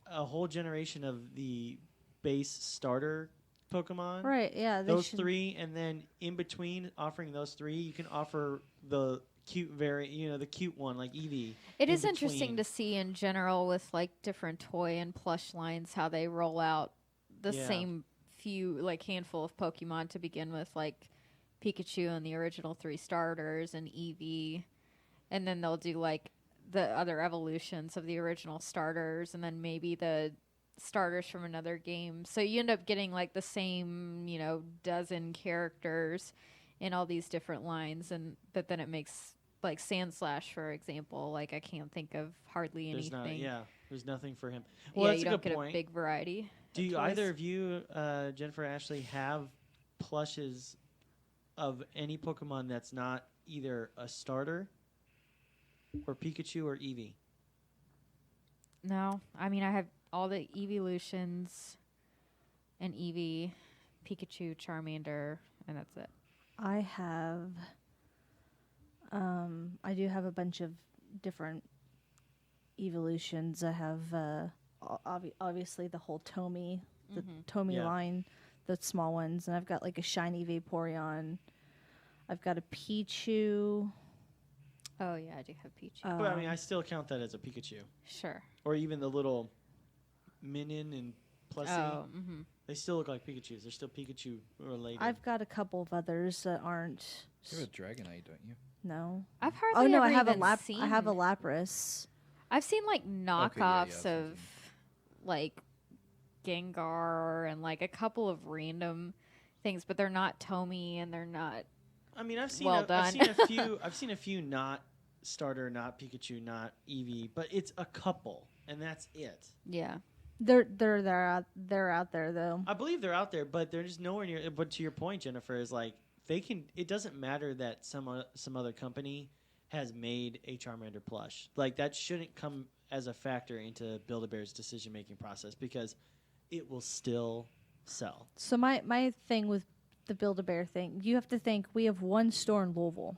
a whole generation of the base starter Pokemon. Right? Yeah. They Those should, three, and then in between offering those three, you can offer the cute the cute one like Eevee. It in is interesting between. to see in general with like different toy and plush lines how they roll out the Yeah. same few like handful of Pokemon to begin with, like Pikachu and the original 3 starters and Eevee, and then they'll do like the other evolutions of the original starters, and then maybe the starters from another game. So you end up getting like the same, dozen characters in all these different lines, but then it makes like Sandslash, for example. Like I can't think of hardly There's anything. there's nothing for him. Yeah, Well, that's you a don't good get point. a big variety. Do of you, toys. either of you, Jennifer, Ashley, have plushes of any Pokemon that's not either a starter or Pikachu or Eevee? No, I mean I have all the evolutions. an Eevee, Pikachu, Charmander, and that's it. I have. I do have a bunch of different evolutions. I have obviously the whole Tomy, the Tomy Yeah. line, the small ones, and I've got like a shiny Vaporeon. I've got a Pichu. Oh yeah, I do have Pichu. But I mean, I still count that as a Pikachu, Sure. or even the little Minion and Plushie. Oh, They still look like Pikachu's. They're still Pikachu related. I've got a couple of others that aren't. You have a Dragonite, don't you? No. I've Oh hardly no, ever I have a even seen. I have a Lapras. I've seen like knockoffs yeah, of like Gengar and like a couple of random things, but they're not Tomy and they're not. I mean, I've seen Well I've done. seen a few. I've seen a few not starter, not Pikachu, not Eevee, but it's a couple, and that's it. Yeah. They're out there though. I believe they're out there, but they're just nowhere near. But to your point, Jennifer, is like they can. It doesn't matter that some other company has made a Charmander plush. Like that shouldn't come as a factor into Build-A-Bear's decision making process because it will still sell. So my thing with the Build-A-Bear thing, you have to think we have one store in Louisville.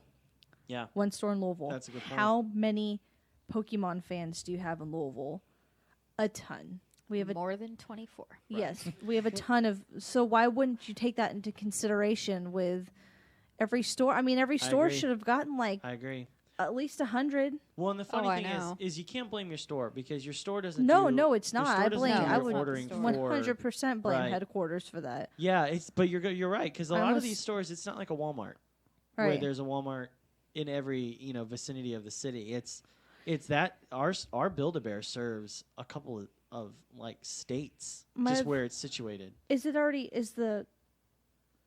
Yeah, One store in Louisville. That's a good point. How many Pokemon fans do you have in Louisville? A ton. We have a More than 24. yes, we have a ton of. So why wouldn't you take that into consideration with every store? I mean, every store agree. should have gotten like I agree. at least 100. Well, and the funny I thing know. is you can't blame your store because your store doesn't. No, do, no, it's your not. store I doesn't blame. do No, I your would ordering store. 100% blame Right. headquarters for that. Yeah, but you're right because a I lot of almost- these stores, it's not like a Walmart where Right. there's a Walmart in every vicinity of the city. It's that our Build-A-Bear serves a couple of like states just where it's situated. Is the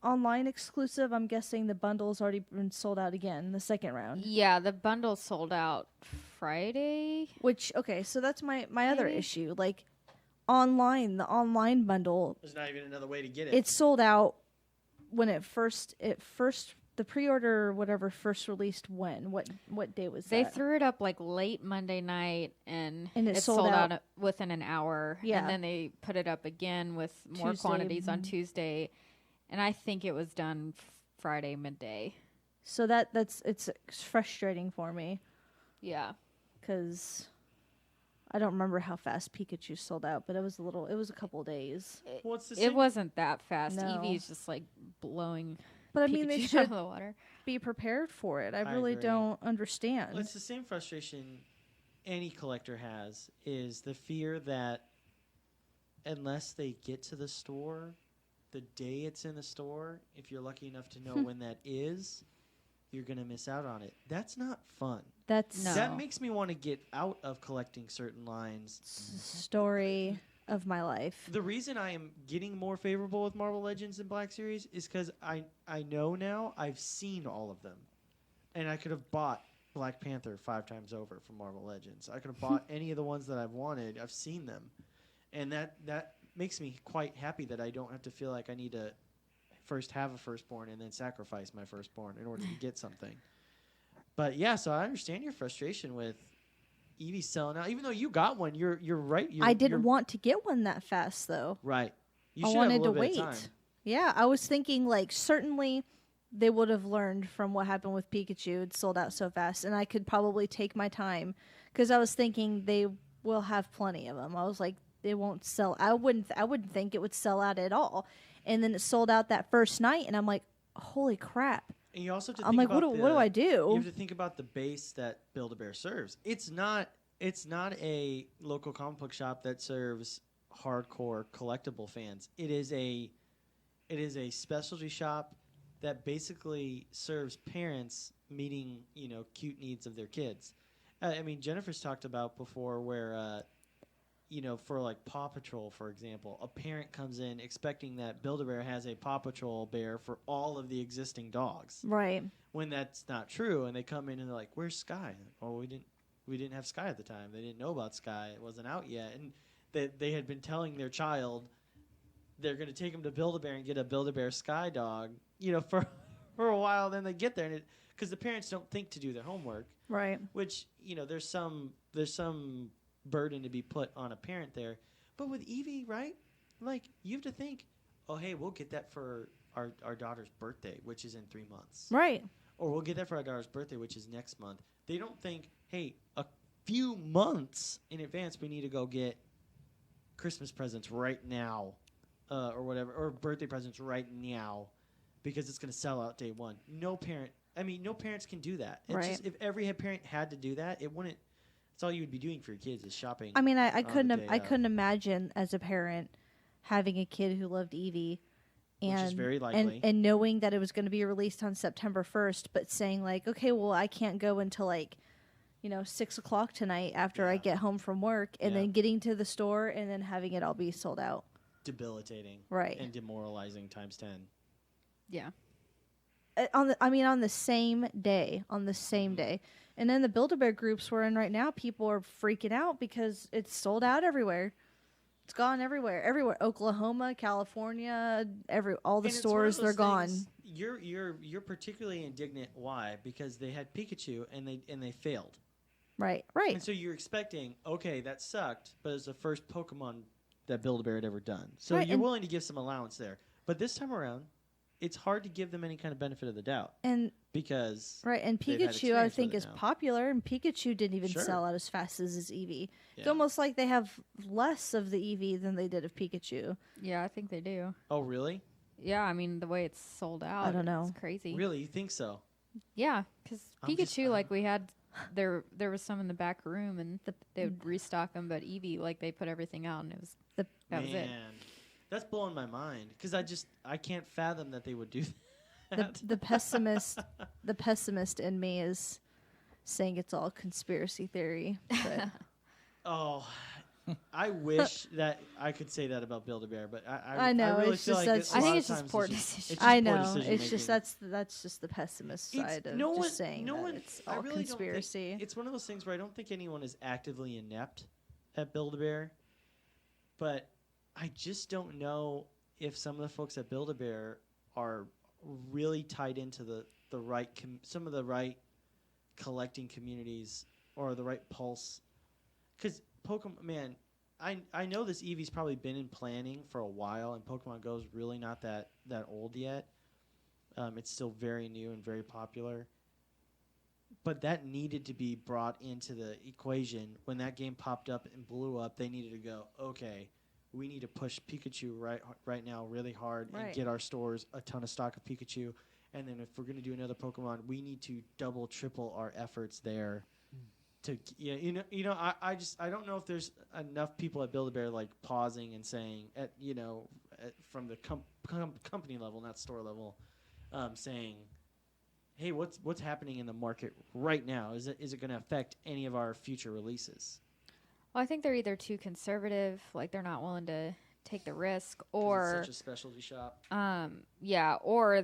online exclusive? I'm guessing the bundle's already been sold out again, the second round. Yeah, the bundle sold out Friday. Which okay, so that's my other Maybe. issue. Like online, the online bundle, There's not even another way to get it. it sold out when it first the pre-order or whatever first released when? What day was They that? threw it up like late Monday night, and it it sold sold out. out within an hour. Yeah. And then they put it up again with more Tuesday, quantities on mhm. Tuesday, and I think it was done Friday midday. So it's frustrating for me Yeah. because I don't remember how fast Pikachu sold out, but it was a couple days. well, it's the It same. wasn't that fast. No. Eevee is just like blowing But I mean, they Pikachu out should of the water. be prepared for it. I I really agree. don't understand. Well, it's the same frustration any collector has is the fear that unless they get to the store the day it's in the store, if you're lucky enough to know when that is, you're going to miss out on it. That's not fun. That's No. That makes me want to get out of collecting certain lines. story of my life. The reason I am getting more favorable with Marvel Legends and Black Series is because I know now I've seen all of them. And I could have bought Black Panther 5 times over from Marvel Legends. I could have bought any of the ones that I've wanted. I've seen them. And that makes me quite happy that I don't have to feel like I need to first have a firstborn and then sacrifice my firstborn in order to get something. But yeah, so I understand your frustration with Eevee selling out. Even though you got one, you're right. I didn't want to get one that fast though. Right. You I should have a wanted to little bit wait. of time. Yeah, I was thinking like certainly they would have learned from what happened with Pikachu. It sold out so fast, and I could probably take my time because I was thinking they will have plenty of them. I was like, they won't sell. I wouldn't think it would sell out at all. And then it sold out that first night, and I'm like, holy crap! And you also have to I'm think like, about what do I You do? have to think about the base that Build-A-Bear serves. It's not a local comic book shop that serves hardcore collectible fans. It is a specialty shop that basically serves parents meeting, cute needs of their kids. I mean, Jennifer's talked about before where for like Paw Patrol, for example, a parent comes in expecting that Build-A-Bear has a Paw Patrol bear for all of the existing dogs. Right. When that's not true, and they come in and they're like, "Where's Sky?" Oh, we didn't have Sky at the time. They didn't know about Sky. It wasn't out yet, and they had been telling their child they're going to take him to Build-A-Bear and get a Build-A-Bear Sky dog, for a while. Then they get there, and because the parents don't think to do their homework, Right. which there's some burden to be put on a parent there. But with Eevee, right? Like you have to think, oh, hey, we'll get that for our daughter's birthday, which is in 3 months. Right. Or we'll get that for our daughter's birthday, which is next month. They don't think, hey, a few months in advance, we need to go get Christmas presents right now, or whatever, or birthday presents right now, because it's going to sell out day one. No parents can do that. It's Right. just, if every parent had to do that, it wouldn't. That's all you would be doing for your kids is shopping. I mean, I on the couldn't day I of. couldn't imagine as a parent having a kid who loved Eevee, Which and is very likely. and knowing that it was going to be released on September 1st, but saying like, okay, well, I can't go until like, 6 o'clock tonight after I Yeah. get home from work, and Yeah. then getting to the store and then having it all be sold out. Debilitating. Right. And demoralizing times 10. Yeah. On the same day, and then the Build-A-Bear groups we're in right now, people are freaking out because it's sold out everywhere. It's gone everywhere. Oklahoma, California, all the And it's one of stores, those they're gone. things- You're particularly indignant. Why? Because they had Pikachu and they failed. Right. And so you're expecting, okay, that sucked, but it's the first Pokemon that Build-A-Bear had ever done. So Right, you're and- willing to give some allowance there. But this time around, it's hard to give them any kind of benefit of the doubt And because and they've had Pikachu, I experience think, with is it now. popular, and Pikachu didn't even Sure. sell out as fast as his Eevee. It's Yeah. almost like they have less of the Eevee than they did of Pikachu. Yeah, I think they do. Oh, really? Yeah, I mean the way it's sold out, don't know. it's crazy. Really? You think so? Yeah, because I'm just- Pikachu, like we had, there was some in the back room, and they would restock them. But Eevee, like they put everything out, and that was it. Man, that's blowing my mind because I can't fathom that they would do The that. the pessimist in me is saying it's all conspiracy theory. But Oh, I wish that I could say that about Build-A-Bear, but I know, I really it's feel just like that's- a I lot think of it's just times poor it's decision. it's I poor know decision-making. that's just the pessimist side of no one, just saying no that one, it's I all really conspiracy. Don't think, it's one of those things where I don't think anyone is actively inept at Build-A-Bear, but I just don't know if some of the folks at Build-A-Bear are really tied into the right some of the right collecting communities or the right pulse. Because Pokemon, man, I know this Eevee's probably been in planning for a while, and Pokemon Go's really not that old yet. It's still very new and very popular. But that needed to be brought into the equation when that game popped up and blew up. They needed to go, okay, we need to push Pikachu right now really hard and Right. get our stores a ton of stock of Pikachu. And then if we're going to do another Pokemon, we need to double, triple our efforts there. I don't know if there's enough people at Build-A-Bear like pausing and saying from the company level, not store level, saying, hey, what's happening in the market right now? Is it going to affect any of our future releases? Well, I think they're either too conservative, like they're not willing to take the risk, 'Cause or it's such a specialty shop. or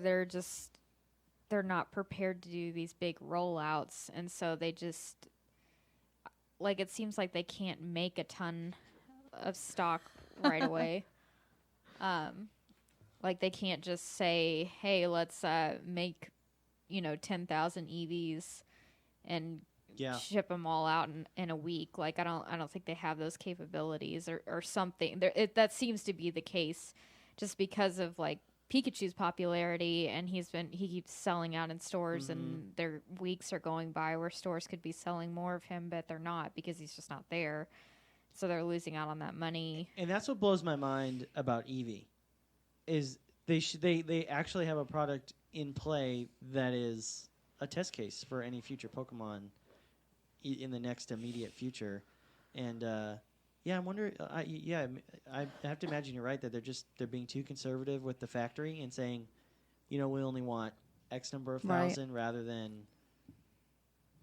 they're not prepared to do these big rollouts, and so they just like it seems like they can't make a ton of stock right away. Like they can't just say, "Hey, let's make 10,000 EVs and Yeah. ship them all out in a week." Like I don't think they have those capabilities or something. That seems to be the case, just because of like Pikachu's popularity, and he keeps selling out in stores, and their weeks are going by where stores could be selling more of him, but they're not because he's just not there. So they're losing out on that money. And that's what blows my mind about Eevee, is they actually have a product in play that is a test case for any future Pokemon in the next immediate future, and I wonder. I have to imagine you're right that they're being too conservative with the factory and saying, we only want X number of Right. thousand rather than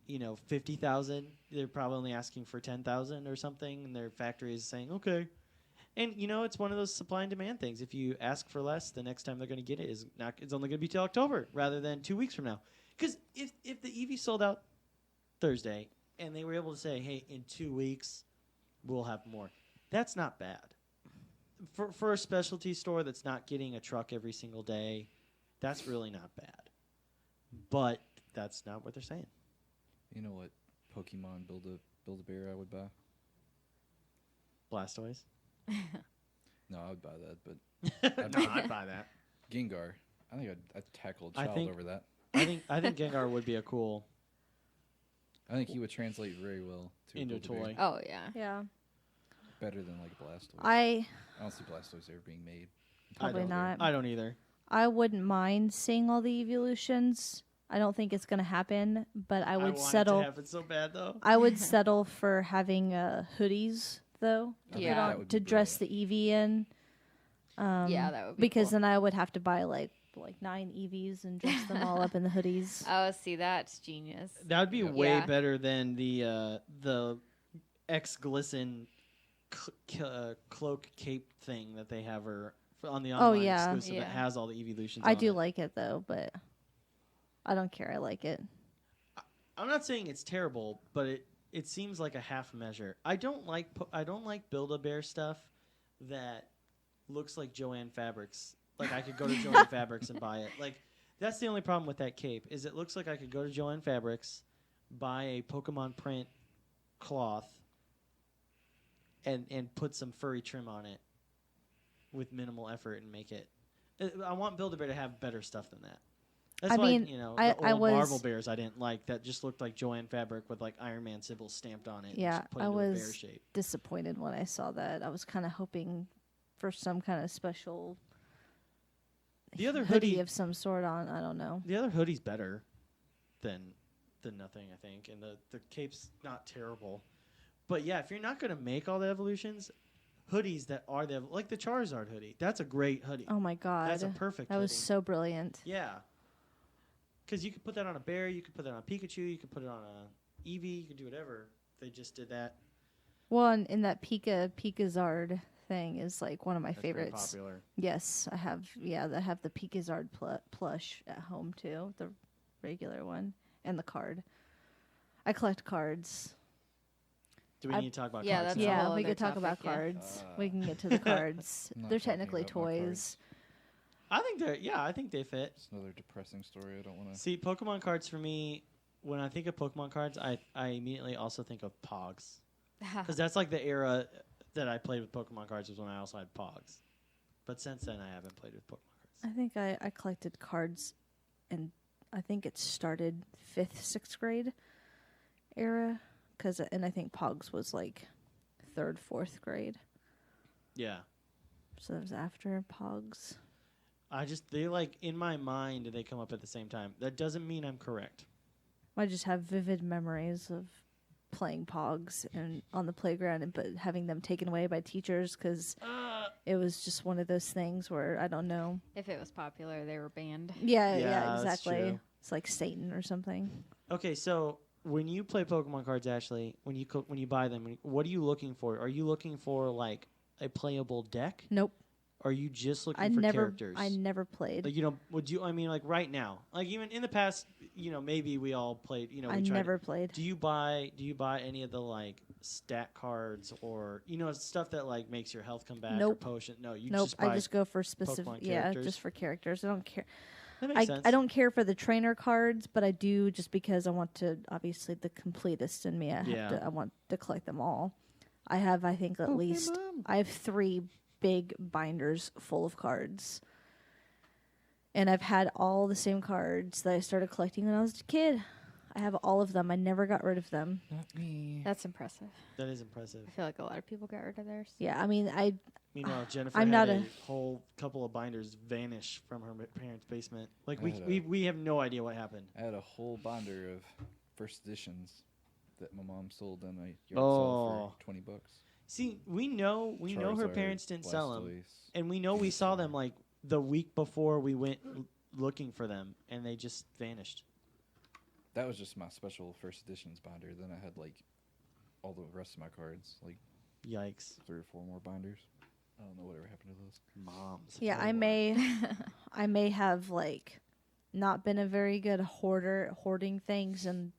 50,000. They're probably only asking for 10,000 or something, and their factory is saying okay. And it's one of those supply and demand things. If you ask for less, the next time they're going to get it is not. It's only going to be till October rather than 2 weeks from now. Because if the Eevee sold out Thursday and they were able to say, hey, in 2 weeks we'll have more, that's not bad. For a specialty store that's not getting a truck every single day, that's really not bad. But that's not what they're saying. You know what Pokemon Build-A-Bear I would buy? Blastoise. No, I would buy that, but No, I'd buy that. Gengar. I think I'd tackle a I child think- over that. I think Gengar would be a cool I think he would translate very well to into a Build-A-Bear. toy. Oh yeah. Yeah. Better than like Blastoise. I don't see Blastoise ever being made. Probably I don't, not. I don't either. I wouldn't mind seeing all the evolutions. I don't think it's going to happen, but I would want settle. it to happen so bad though. I would settle for having hoodies though I think Yeah. that on, would to be dress brilliant. the Eevee in. Yeah, that would be Because cool. then I would have to buy like 9 Eevees and dress them all up in the hoodies. Oh, see, that's genius. That would be Yeah. way Yeah. better than the X Glisten cloak cape thing that they have on the online yeah. exclusive that Yeah. has all the evolutions. I on do it. like it though, but I don't care. I like it. I'm not saying it's terrible, but it seems like a half measure. I don't like Build-A-Bear stuff that looks like Joanne Fabrics. Like I could go to Joanne Fabrics and buy it. Like that's the only problem with that cape is it looks like I could go to Joanne Fabrics, buy a Pokemon print cloth, and put some furry trim on it with minimal effort and make it. I want Build-A-Bear to have better stuff than that. That's I why mean, the I old was- Marvel bears I didn't like that just looked like Joanne Fabric with like Iron Man symbols stamped on it. and Yeah, just put I into a bear was shape. disappointed when I saw that. I was kind of hoping for some kind of special The other hoodie hoodie, of some sort on. I don't know. the other hoodie's better than nothing, I think, and the cape's not terrible. But yeah, if you're not gonna make all the evolutions, hoodies that are like the Charizard hoodie, that's a great hoodie. Oh my god, That's a perfect. that was hoodie. so brilliant. Yeah. Because you could put that on a bear, you could put that on a Pikachu, you could put it on a Eevee, you could do whatever. They just did that. Well, in that Pikazard thing is like one of my That's very favorites. popular. Yes, I have. Yeah, I have the Pikazard plush at home too, the regular one, and the card. I collect cards. Do we I- need to talk about Yeah, cards that's now? a Yeah, whole we other could talk about topic, yeah. cards. We can get to the cards. I'm not They're talking technically about my toys. cards. I think they fit. It's another depressing story. I don't want to. See, Pokemon cards for me, when I think of Pokemon cards, I immediately also think of Pogs. Because that's like the era that I played with Pokemon cards was when I also had Pogs. But since then, I haven't played with Pokemon I cards. think I collected cards, and I think it started 5th, 6th grade era, and I think Pogs was like 3rd, 4th grade. Yeah. So that was after Pogs. They like, in my mind, they come up at the same time. That doesn't mean I'm correct. I just have vivid memories of playing Pogs and on the playground, but having them taken away by teachers because it was just one of those things where I don't know. If it was popular, they were banned. Yeah, Yeah, that's exactly. true. It's like Satan or something. Okay, so when you play Pokemon cards, Ashley, when you buy them, what are you looking for? Are you looking for like a playable deck? Nope. Or are you just looking I for never characters? I never played. Like, would you? I mean, like right now, like even in the past, maybe we all played. We I tried. never played. Do you buy any of the like stat cards or stuff that like makes your health come back or Nope. potion? No, you Nope. just buy. I just go for specific. Pokemon Yeah, characters? just for characters. I don't care. that makes I sense. don't care for the trainer cards, but I do just because I want to. Obviously, the completist in me. I want to collect them all. I have, I think, at least I have 3 big binders full of cards, and I've had all the same cards that I started collecting when I was a kid. I have all of them. I never got rid of them. Not me. That's impressive. That is impressive. I feel like a lot of people got rid of theirs. Yeah, I mean, Meanwhile, Jennifer I'm had not a a- whole couple of binders vanish from her parents' basement. Like I had we have no idea what happened. I had a whole binder of first editions that my mom sold in a yard sale for $20. See, we know her Charizard, parents didn't sell them. Blastoise. And we know we saw them like the week before we went looking for them, and they just vanished. That was just my special first editions binder. Then I had like all the rest of my cards, like Yikes. 3 or 4 more binders. I don't know whatever happened to those. Moms. yeah, I may have like not been a very good hoarding things, and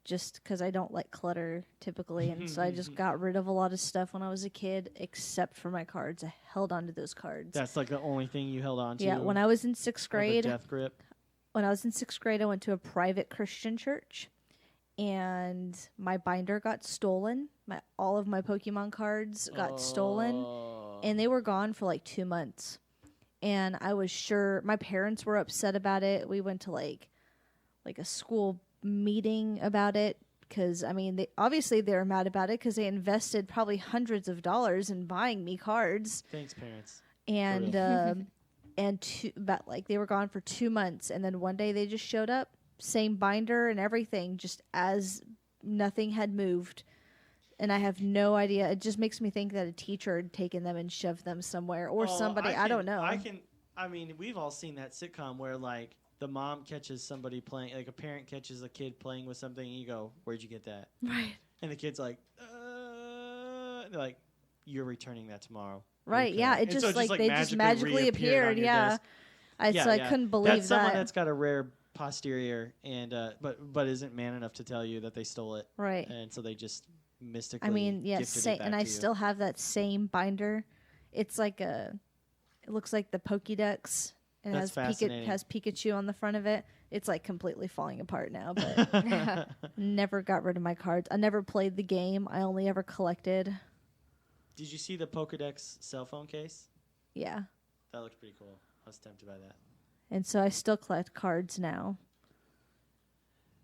just because I don't like clutter typically, and so I just got rid of a lot of stuff when I was a kid, except for my cards. I held on to those cards. That's like the only thing you held on to. Yeah, when I was in 6th with a grade, death grip. when I was in 6th grade, I went to a private Christian church, and my binder got stolen. All of my Pokemon cards got stolen, Oh. and they were gone for like 2 months. And I was sure my parents were upset about it. We went to like a school meeting about it because I mean, they were mad about it because they invested probably hundreds of dollars in buying me cards. Thanks, parents. And but like they were gone for 2 months, and then one day they just showed up, same binder and everything, just as nothing had moved. And I have no idea. It just makes me think that a teacher had taken them and shoved them somewhere, or somebody. I don't know. I mean, we've all seen that sitcom where like the mom catches somebody playing, like a parent catches a kid playing with something, and you go, "Where'd you get that?" Right. And the kid's like, They're like, "You're returning that tomorrow." Right. Okay. Yeah. It And just so like they just magically reappeared on appeared. your Yeah. desk. I couldn't believe that's someone that. that's got a rare posterior, and but isn't man enough to tell you that they stole it, Right. and so they just mystically. I mean, yes, gifted it back and to I you. still have that same binder. It's like it looks like the Pokédex, and That's fascinating. has Pikachu on the front of it. It's like completely falling apart now, but never got rid of my cards. I never played the game. I only ever collected. Did you see the Pokedex cell phone case? Yeah, That looks pretty cool. I was tempted by that. and so I still collect cards now.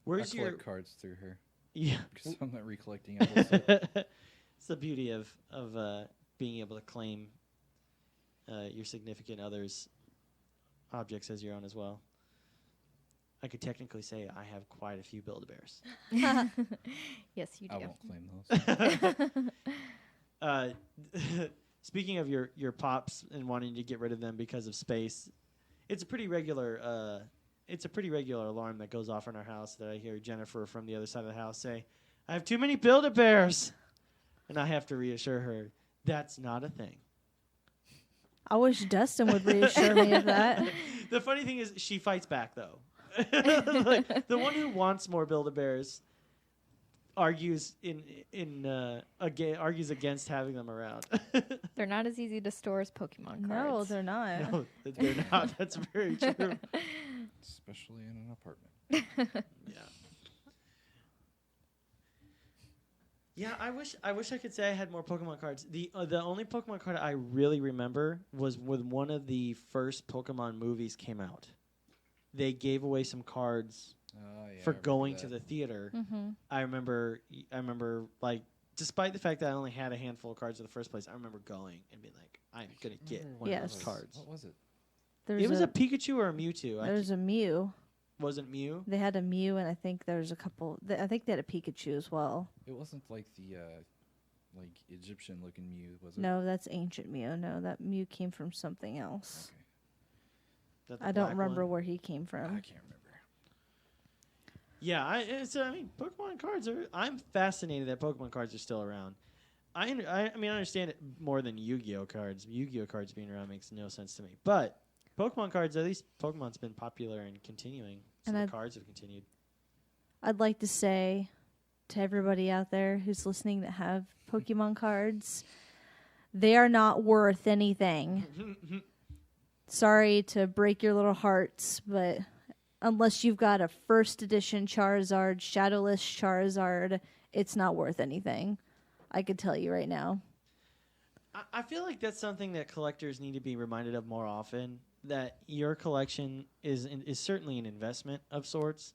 Where's I your collect cards through her yeah? because I'm not recollecting apples. It's the beauty of being able to claim your significant other's objects as your own as well. I could technically say I have quite a few Build-A-Bears. Yes, you do. I won't claim those. Speaking of your pops and wanting to get rid of them because of space, it's a pretty regular alarm that goes off in our house that I hear Jennifer from the other side of the house say, "I have too many Build-A-Bears," and I have to reassure her that's not a thing. I wish Dustin would reassure me of that. The funny thing is, she fights back though. Like, the one who wants more Build-A-Bears argues argues against having them around. They're not as easy to store as Pokemon cards. No, they're not. No, they're not. That's very true. Especially in an apartment. Yeah. Yeah, I wish I could say I had more Pokemon cards. The only Pokemon card I really remember was when one of the first Pokemon movies came out. They gave away some cards Yeah, for I remember going to that. the theater. Mm-hmm. I remember like, despite the fact that I only had a handful of cards in the first place, I remember going and being like, I'm gonna get Remember one what of Yes. those cards. What was it? There's It was a Pikachu or a Mewtwo. there's a Mew. Wasn't Mew. They had a Mew, and I think there's a couple. I think they had a Pikachu as well. It wasn't like the like Egyptian looking Mew, was it? No, that's ancient Mew. No, that Mew came from something else. Okay. Is that the I don't black remember one? where he came I from. can't remember. Yeah, I mean, Pokemon cards are. I'm fascinated that Pokemon cards are still around. I mean, I understand it more than Yu-Gi-Oh cards. Yu-Gi-Oh cards being around makes no sense to me. But Pokemon cards, at least Pokemon's been popular and continuing, so And the I'd- cards have continued. I'd like to say to everybody out there who's listening that have Pokemon cards, they are not worth anything. Sorry to break your little hearts, but unless you've got a first edition Charizard, Shadowless Charizard, it's not worth anything. I could tell you right now. I feel like that's something that collectors need to be reminded of more often. That your collection is certainly an investment of sorts,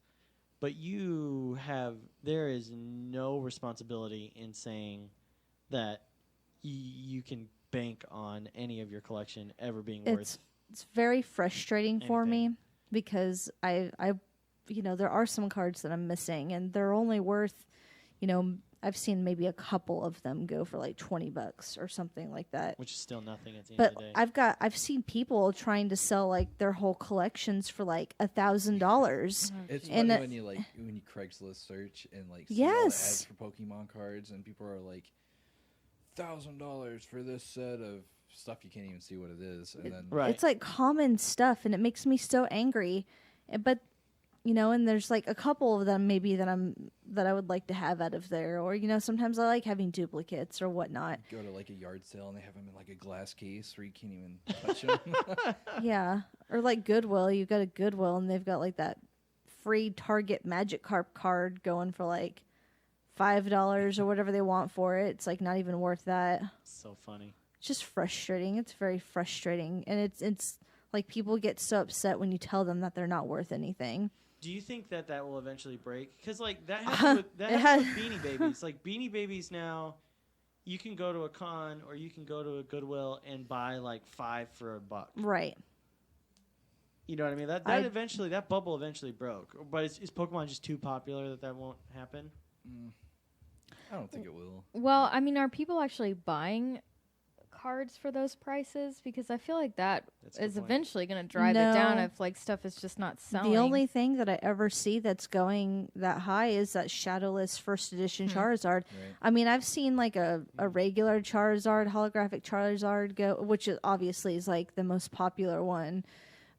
but there is no responsibility in saying that you can bank on any of your collection ever being worth. It's very frustrating for me anything. because I there are some cards that I'm missing, and they're only worth, I've seen maybe a couple of them go for like $20 or something like that. Which is still nothing at the end But of the day. I've seen people trying to sell like their whole collections for like $1,000. It's And funny when you Craigslist search and like see all the Yes. ads for Pokemon cards, and people are like $1,000 for this set of stuff you can't even see what it is, and then Right. It's like common stuff, and it makes me so angry. But and there's like a couple of them maybe that I would like to have out of there, or sometimes I like having duplicates or whatnot. go to like a yard sale and they have them in like a glass case where you can't even touch them. Yeah, or like Goodwill. You've got a Goodwill, and they've got like that free Target Magikarp card going for like $5 or whatever they want for it. It's like not even worth that. So funny. just frustrating. It's very frustrating, and it's like people get so upset when you tell them that they're not worth anything. Do you think that will eventually break? Because like that happened with Beanie Babies. Like Beanie Babies now, you can go to a con or you can go to a Goodwill and buy like 5 for $1. Right. You know what I mean? That bubble eventually broke. But is Pokemon just too popular that won't happen? I don't think it will. Well, I mean, are people actually buying cards for those prices? Because I feel like that That's a good is point. eventually going to drive it down No. if like stuff is just not selling. The only thing that I ever see that's going that high is that Shadowless first edition Charizard. Right. I mean, I've seen like a regular Charizard, holographic Charizard go, which is obviously is like the most popular one.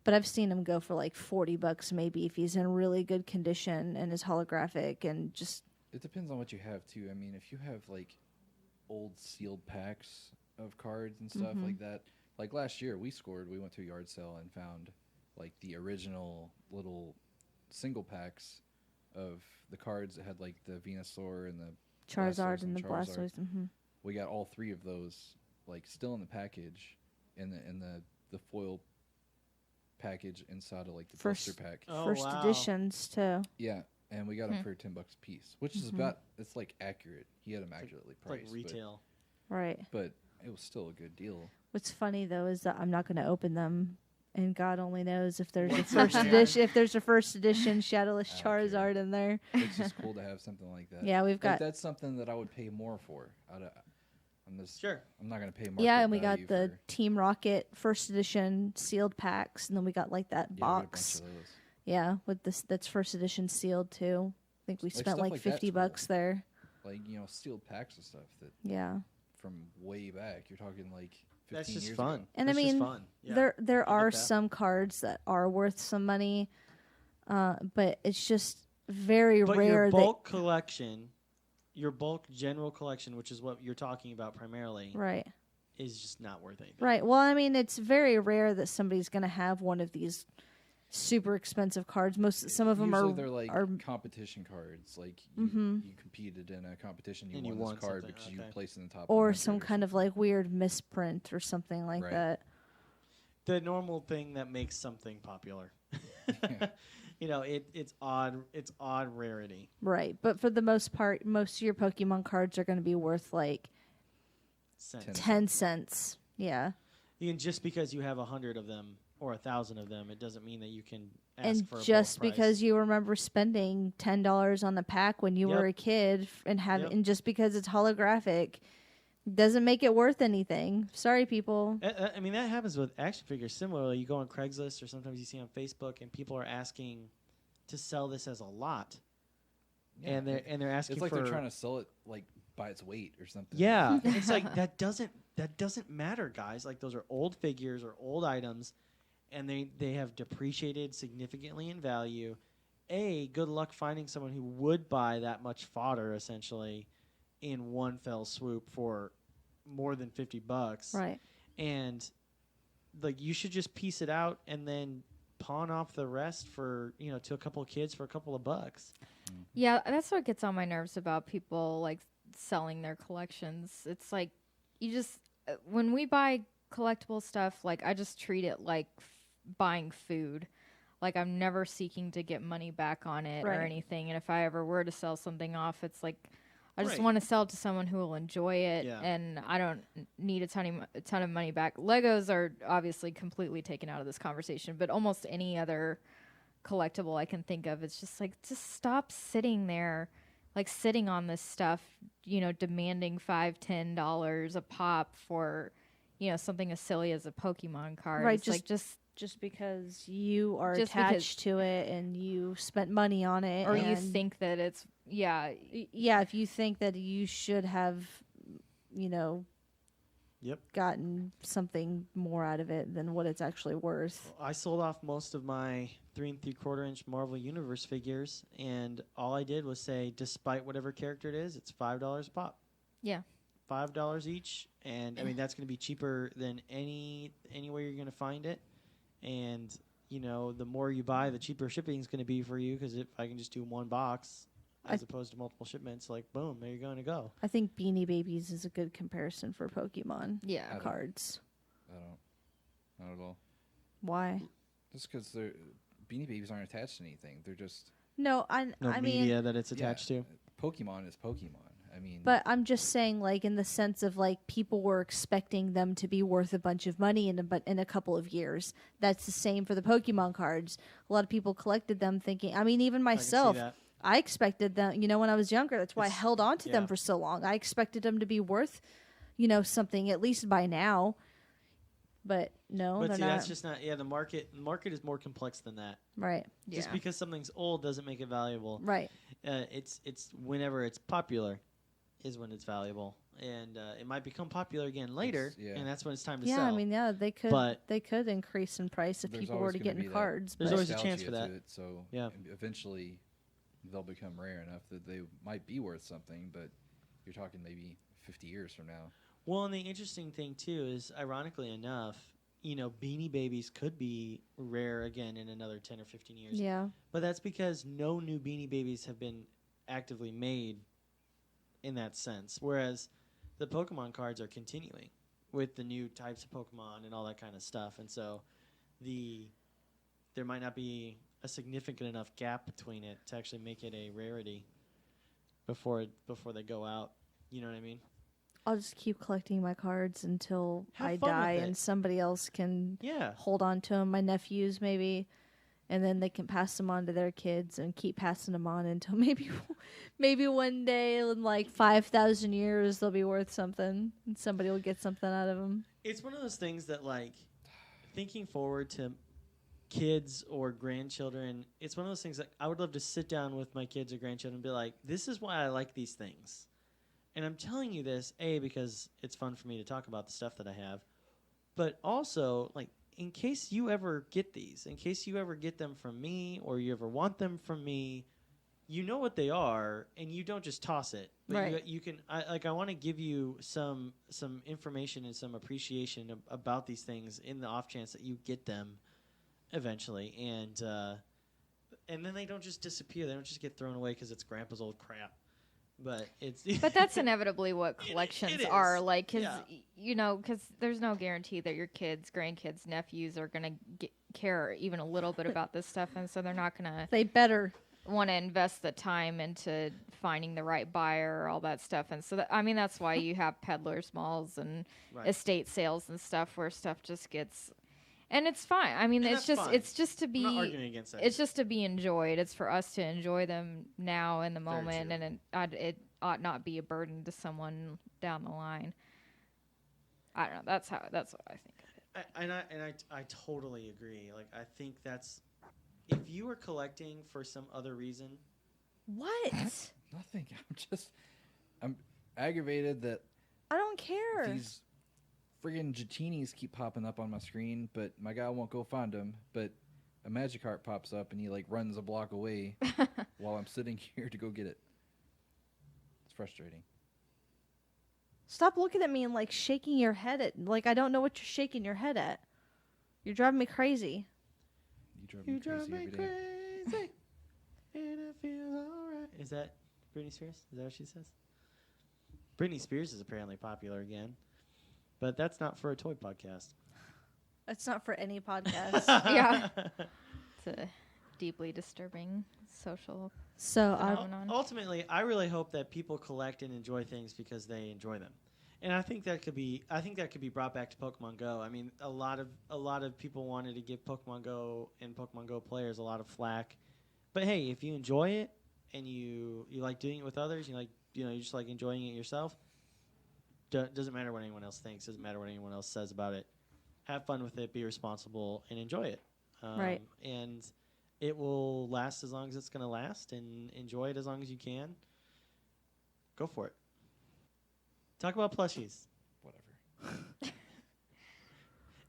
But I've seen him go for like $40 maybe if he's in really good condition and is holographic and just It depends on what you have too. I mean, if you have like old sealed packs of cards and stuff like that, like last year we went to a yard sale and found like the original little single packs of the cards that had like the Venusaur and the Charizard Blastoise and the Charizard. Blastoise. We got all 3 of those like still in the package in the foil package inside of like the blister pack. Oh, First wow. editions too. Yeah, and we got them for $10 a piece, which is about it's like accurate. He had them accurately It's like priced, retail. Right. but it was still a good deal. What's funny though is that I'm not going to open them, and God only knows if there's a What's first in there? edition. If there's a first edition Shadowless I don't care. Charizard in there. It's just cool to have something like that. Yeah, we've Like, got that's something that I would pay more for. Sure. I'm not gonna pay more. and we got the Team Rocket first edition sealed packs, and then we got like that box. Yeah, with this that's first edition sealed too. I think we Like, spent stuff like like that's $50 there. Like sealed packs of stuff that Yeah, from way back. You're talking like 15 That's just years fun. ago. and That's I just mean fun. Yeah. there I are get that. some cards that are worth some money, but it's just very But rare your that bulk collection, your bulk general collection, which is what you're talking about primarily, right. is just not worth anything. Right. Well, I mean, it's very rare that somebody's going to have one of these super expensive cards. Some of them Usually are they're like are competition cards. Like you competed in a competition, And you you won won this card something, because you okay. placed in the top. or 100 some kind of like weird misprint or something like Right. that. The normal thing that makes something popular. It's odd rarity. Right. But for the most part, most of your Pokemon cards are going to be worth like Cents. 10 cents. Yeah. Just because you have 100 of them or 1,000 of them, it doesn't mean that you can ask And for a just bulk price. because you remember spending $10 on a pack when you were Yep. a kid Yep. and just because it's holographic doesn't make it worth anything. Sorry, people. I mean, that happens with action figures. Similarly, you go on Craigslist or sometimes you see on Facebook, and people are asking to sell this as a lot, Yeah, and they're asking It's like for they're trying to sell it like by its weight or something. yeah. And it's like that doesn't matter, guys. Like those are old figures or old items, and they have depreciated significantly in value. Good luck finding someone who would buy that much fodder essentially in one fell swoop for more than $50. Right. And like you should just piece it out and then pawn off the rest for to a couple of kids for a couple of bucks. Yeah, that's what gets on my nerves about people like selling their collections. It's like you just when we buy collectible stuff, like I just treat it like buying food. Like I'm never seeking to get money back on it Right. or anything. And if I ever were to sell something off, it's like I just Right. want to sell it to someone who will enjoy it, Yeah. and I don't need a ton of money back. Legos are obviously completely taken out of this conversation, but almost any other collectible I can think of, it's just like just stop sitting there, like sitting on this stuff, demanding $5-10 a pop for something as silly as a Pokemon card. Right, It's like Just because you are Just attached to it and you spent money on it, or you and think that it's yeah, if you think that you should have, Yep. gotten something more out of it than what it's actually worth. I sold off most of my 3 3/4 inch Marvel Universe figures, and all I did was say, despite whatever character it is, it's $5 a pop. Yeah. $5 each, and I mean that's going to be cheaper than anywhere you're going to find it. And the more you buy, the cheaper shipping is going to be for you. Because if I can just do one box, as opposed to multiple shipments. Like, boom, there you're going to go. I think Beanie Babies is a good comparison for Pokemon Yeah. cards. I don't. Not at all. Why? Just because they're Beanie Babies aren't attached to anything. They're just No I media mean, that it's attached yeah, to. Pokemon is Pokemon. I mean, but I'm just saying, like, in the sense of like people were expecting them to be worth a bunch of money in a couple of years. That's the same for the Pokemon cards. A lot of people collected them thinking. I mean, even I can see myself. that. I expected them, when I was younger. That's why I It's- held on to them yeah. for so long. I expected them to be worth, something at least by now. But no, But they're see, not. that's just not. Yeah, the market is more complex than that. Right, Yeah. Just because something's old doesn't make it valuable. right. It's whenever it's popular, is when it's valuable, and it might become popular again later, yeah. and that's when it's time to Yeah, sell. I mean, yeah, they could. But- they could increase in price if there's people were always to gonna get be in that cards. There's but- always a chance nostalgia for that. to it, so Yeah. eventually they'll become rare enough that they might be worth something. But you're talking maybe 50 years from now. Well, and the interesting thing too is, ironically enough, Beanie Babies could be rare again in another 10 or 15 years. yeah, But that's because no new Beanie Babies have been actively made in that sense. Whereas the Pokemon cards are continuing with the new types of Pokemon and all that kind of stuff. And so there might not be a significant enough gap between it to actually make it a rarity before they go out. You know what I mean? I'll just keep collecting my cards until Have I fun with die it. and somebody else can Yeah. hold on to them. My nephews, maybe. And then they can pass them on to their kids and keep passing them on until maybe one day in like 5,000 years they'll be worth something and somebody will get something out of them. It's one of those things that, like, thinking forward to kids or grandchildren, it's one of those things that I would love to sit down with my kids or grandchildren and be like, this is why I like these things. And I'm telling you this, A, because it's fun for me to talk about the stuff that I have, but also, like, in case you ever get these, in case you ever get them from me or you ever want them from me, you know what they are, and you don't just toss it. But Right. you can, I want to give you some information and some appreciation about these things in the off chance that you get them eventually, and then they don't just disappear. They don't just get thrown away because it's grandpa's old crap. But it's But that's inevitably what collections it is. are like, because Yeah. because there's no guarantee that your kids, grandkids, nephews are gonna care even a little bit about this stuff, and so they're not gonna They better. want to invest the time into finding the right buyer, all that stuff. And so that's why you have peddlers malls and Right. estate sales and stuff where stuff just gets, and it's fine. I mean, And it's that's just fine. it's just to I'm be not arguing against that. it's just to be enjoyed. It's for us to enjoy them now in the Very moment, true. and it ought not be a burden to someone down the line. I don't know. That's what I think of it. I totally agree. Like, I think that's, if you were collecting for some other reason, What? Nothing. I'm aggravated that I don't care. these friggin' Jatinis keep popping up on my screen, but my guy won't go find them. But a Magikarp pops up and he like runs a block away while I'm sitting here to go get it. It's frustrating. Stop looking at me and like shaking your head at like I don't know what you're shaking your head at. You're driving me crazy. You drive you me drive crazy me every day. crazy, and it feels alright. Is that Britney Spears? Is that what she says? Britney Spears is apparently popular again, but that's not for a toy podcast. It's not for any podcast. Yeah. It's a deeply disturbing social So I phenomenon. Ultimately, I really hope that people collect and enjoy things because they enjoy them, and I think that could be brought back to Pokemon Go. I mean, a lot of people wanted to give Pokemon Go and Pokemon Go players a lot of flack, but hey, if you enjoy it and you like doing it with others, you just like enjoying it yourself. Doesn't matter what anyone else thinks. Doesn't matter what anyone else says about it. Have fun with it. Be responsible and enjoy it. Right. And it will last as long as it's going to last, and enjoy it as long as you can. Go for it. Talk about plushies. Whatever.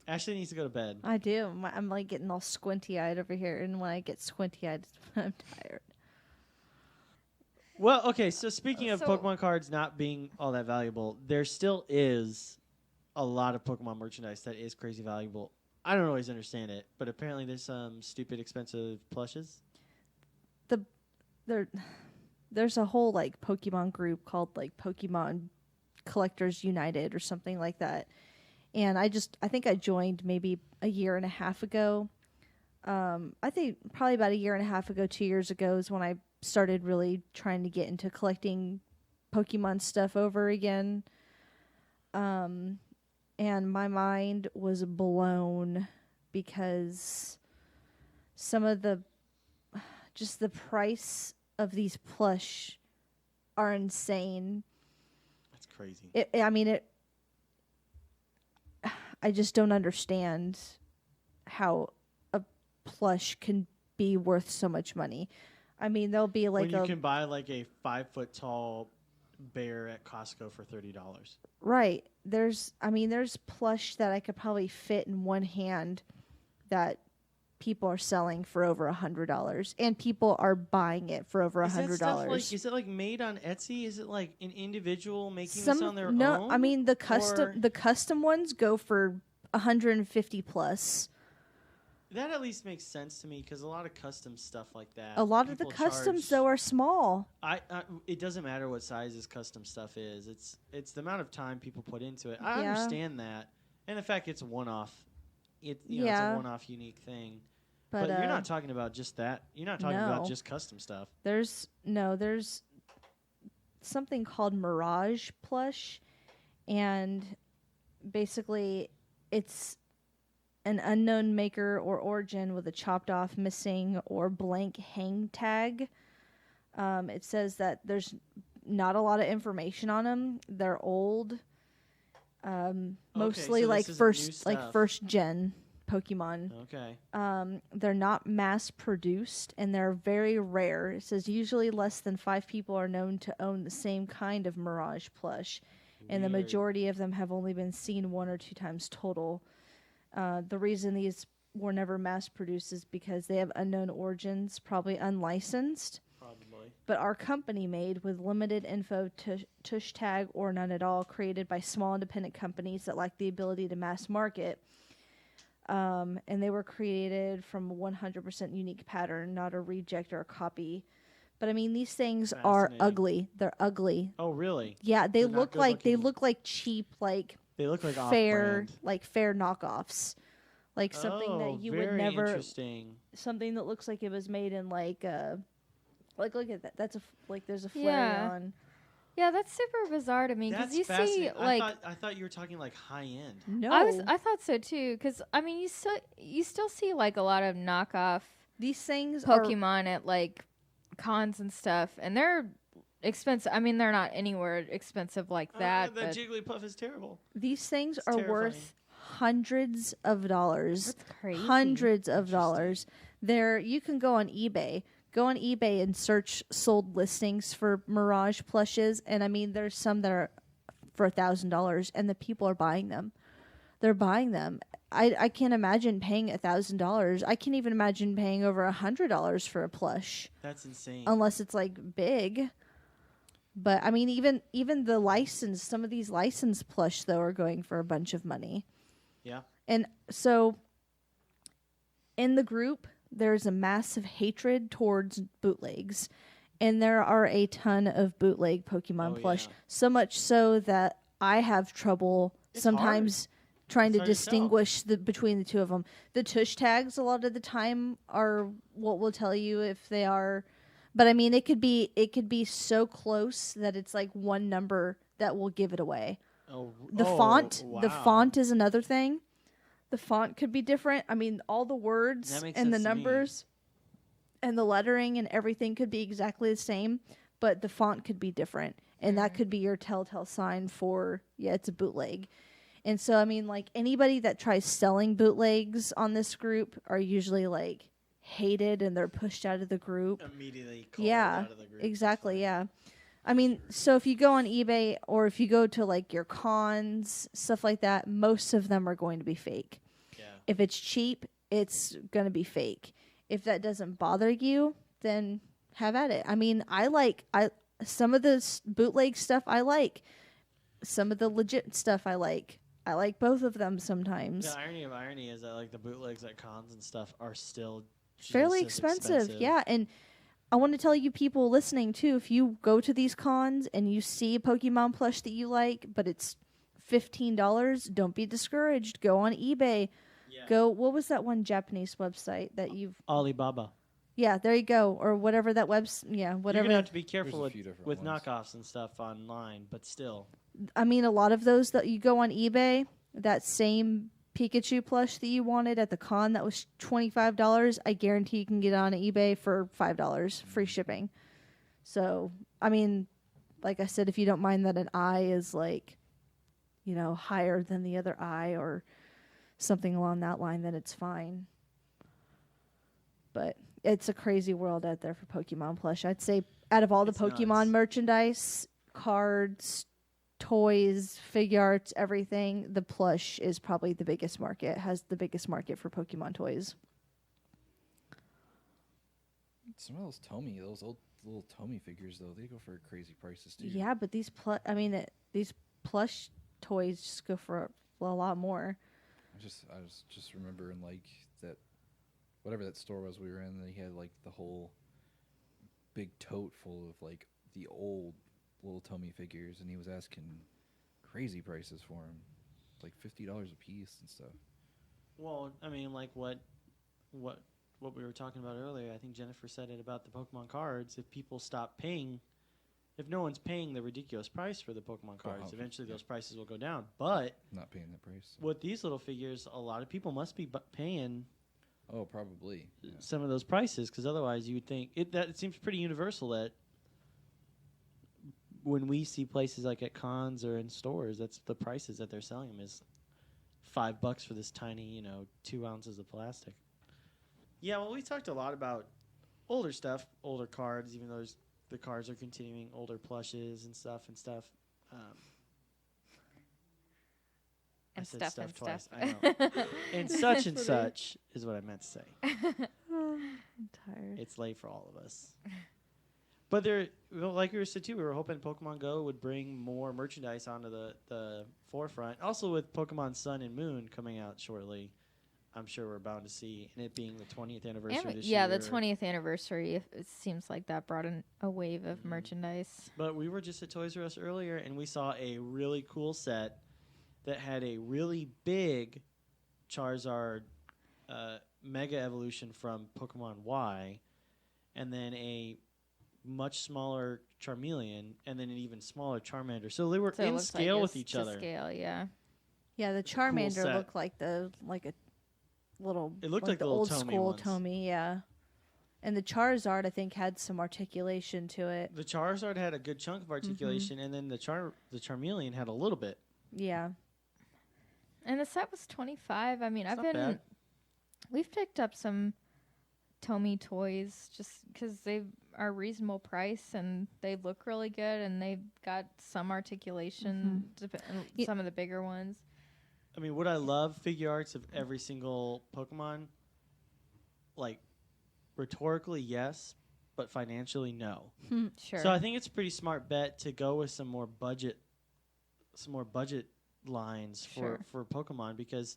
Ashley needs to go to bed. I do. I'm like getting all squinty eyed over here, and when I get squinty eyed, I'm tired. Well, okay, so speaking of So- Pokemon cards not being all that valuable, there still is a lot of Pokemon merchandise that is crazy valuable. I don't always understand it, but apparently there's some stupid expensive plushes. They're there's a whole like Pokemon group called like Pokemon Collectors United or something like that. And I think I joined maybe a year and a half ago. I think probably about a year and a half ago, 2 years ago is when I started really trying to get into collecting Pokemon stuff over again. And my mind was blown because some of the price of these plush are insane. That's crazy. I just don't understand how a plush can be worth so much money. I mean, there'll be like when you can buy like a 5 foot tall bear at Costco for $30. Right. There's plush that I could probably fit in one hand that people are selling for over $100, and people are buying it for over $100. Is it like made on Etsy? Is it like an individual making this on their own? No, I mean the custom ones go for 150 plus. That at least makes sense to me because a lot of custom stuff like that. A lot of the customs though are small. It doesn't matter what size this custom stuff is. It's the amount of time people put into it. I understand that, and in fact, it's a one-off. It's a one-off unique thing. But you're not talking about just that. You're not talking about just custom stuff. There's something called Mirage Plush, and basically it's an unknown maker or origin with a chopped off, missing, or blank hang tag. It says that there's not a lot of information on them. They're old, mostly so first gen Pokemon. Okay. They're not mass produced and they're very rare. It says usually less than 5 people are known to own the same kind of Mirage plush, and the majority of them have only been seen 1 or 2 times total. The reason these were never mass produced is because they have unknown origins, probably unlicensed. Probably. But are company made with limited info, tush tag, or none at all, created by small independent companies that lack the ability to mass market. And they were created from a 100% unique pattern, not a reject or a copy. But I mean, these things are ugly. They're ugly. Oh, really? Yeah, they look like cheap, like they look like fair, off-brand. like fair knockoffs, like something that you would never. Interesting. Something that looks like it was made in like look at that. That's there's a Flareon. Yeah, that's super bizarre to me because you see like I thought you were talking like high end. No, I thought so too because I mean you still see like a lot of knockoff these things Pokemon at like cons and stuff, and they're expensive. I mean, they're not anywhere expensive like that. That Jigglypuff is terrible. These things are worth hundreds of dollars. That's crazy. Hundreds of dollars. You can go on eBay. Go on eBay and search sold listings for Mirage plushes, and I mean, there's some that are for $1,000, and the people are buying them. They're buying them. I can't imagine paying $1,000. I can't even imagine paying over $100 for a plush. That's insane. Unless it's like big. But I mean, even the license, some of these licensed plush though are going for a bunch of money. Yeah. And so in the group, there's a massive hatred towards bootlegs, and there are a ton of bootleg Pokemon plush. Yeah. So much so that I have trouble sometimes trying to distinguish between the two of them. The tush tags a lot of the time are what will tell you if they are, but I mean it could be so close that it's like one number that will give it away. The font is another thing. The font could be different. I mean, all the words and the numbers and the lettering and everything could be exactly the same, but the font could be different. And that could be your telltale sign for, it's a bootleg. And so, I mean, like, anybody that tries selling bootlegs on this group are usually, like, hated and they're pushed out of the group. Immediately called out of the group. Exactly, yeah. I mean, so if you go on eBay or if you go to, like, your cons, stuff like that, most of them are going to be fake. Yeah. If it's cheap, it's going to be fake. If that doesn't bother you, then have at it. I mean, some of the bootleg stuff I like. Some of the legit stuff I like. I like both of them sometimes. The irony of irony is that like the bootlegs at cons and stuff are still fairly expensive. Yeah, and I want to tell you people listening too, if you go to these cons and you see a Pokemon plush that you like, but it's $15, don't be discouraged. Go on eBay. Yeah. Go, what was that one Japanese website that you've... Alibaba. Yeah, there you go. Or whatever that whatever. You're gonna have to be There's careful a few different with ones. knockoffs and stuff online, but still. I mean, a lot of those that you go on eBay, that same Pikachu plush that you wanted at the con that was $25, I guarantee you can get it on eBay for $5, free shipping. So, I mean, like I said, if you don't mind that an eye is like, you know, higher than the other eye or something along that line, then it's fine. But it's a crazy world out there for Pokemon plush. I'd say out of all the It's Pokemon nuts. merchandise, cards, toys, figure arts, everything, the plush is probably the biggest market, has the biggest market for Pokemon toys. Some of those old little Tomy figures, though, they go for crazy prices too. Yeah, but these these plush toys just go for a lot more. I was just remembering like that, whatever that store was we were in. They had like the whole big tote full of like the old little Tomy figures, and he was asking crazy prices for them, like $50 a piece and stuff. Well, I mean, like what we were talking about earlier. I think Jennifer said it about the Pokemon cards. If people stop paying, if no one's paying the ridiculous price for the Pokemon cards, okay, eventually yeah. those prices will go down. But Not paying the price. with these little figures, a lot of people must be paying Oh, probably. Yeah. some of those prices, because otherwise you would think it seems pretty universal that when we see places like at cons or in stores, that's the prices that they're selling them is $5 for this tiny, 2 ounces of plastic. Yeah, well, we talked a lot about older stuff, older cards, even though the cards are continuing, older plushes and stuff. I And said stuff stuff and twice. stuff. I know. And such and such is what I meant to say. I'm tired. It's late for all of us. But like we were said too, we were hoping Pokemon Go would bring more merchandise onto the forefront. Also, with Pokemon Sun and Moon coming out shortly, I'm sure we're bound to see, and it being the 20th anniversary this year. The 20th anniversary. It seems like that brought in a wave of merchandise. But we were just at Toys R Us earlier, and we saw a really cool set that had a really big Charizard Mega Evolution from Pokemon Y, and then a much smaller Charmeleon, and then an even smaller Charmander. So they were So it in looks scale like with it's each to other. Scale, yeah. Yeah, the cool Charmander set. looked like a little. It looked like like the the little old Tomy school ones. Tomy, yeah. And the Charizard, I think, had some articulation to it. The Charizard had a good chunk of articulation, and then the Charmeleon had a little bit. Yeah. And the set was $25. I mean, It's not bad. we've picked up some Tomy toys just because they are reasonable price and they look really good and they've got some articulation. Ye- Some of the bigger ones. I mean, would I love figure arts of every single Pokemon? Like, rhetorically, yes, but financially, no. Sure. So I think it's a pretty smart bet to go with some more budget lines Sure. for Pokemon, because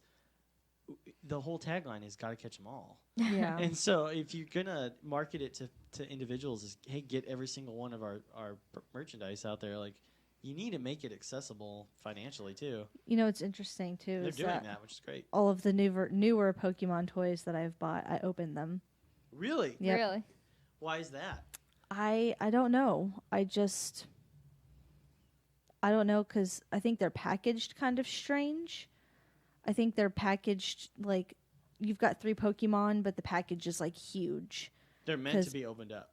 the whole tagline is "Got to catch them all." Yeah. And so if you're gonna market it to individuals, is hey, get every single one of our merchandise out there. Like, you need to make it accessible financially too. You know, it's interesting too. They're is doing that that, which is great. all of the newer Pokemon toys that I've bought, I opened them. Really? Yep. Really? Why is that? I don't know. I don't know, because I think they're packaged kind of strange. I think they're packaged like you've got 3 Pokemon, but the package is like huge. They're meant 'Cause- to be opened up.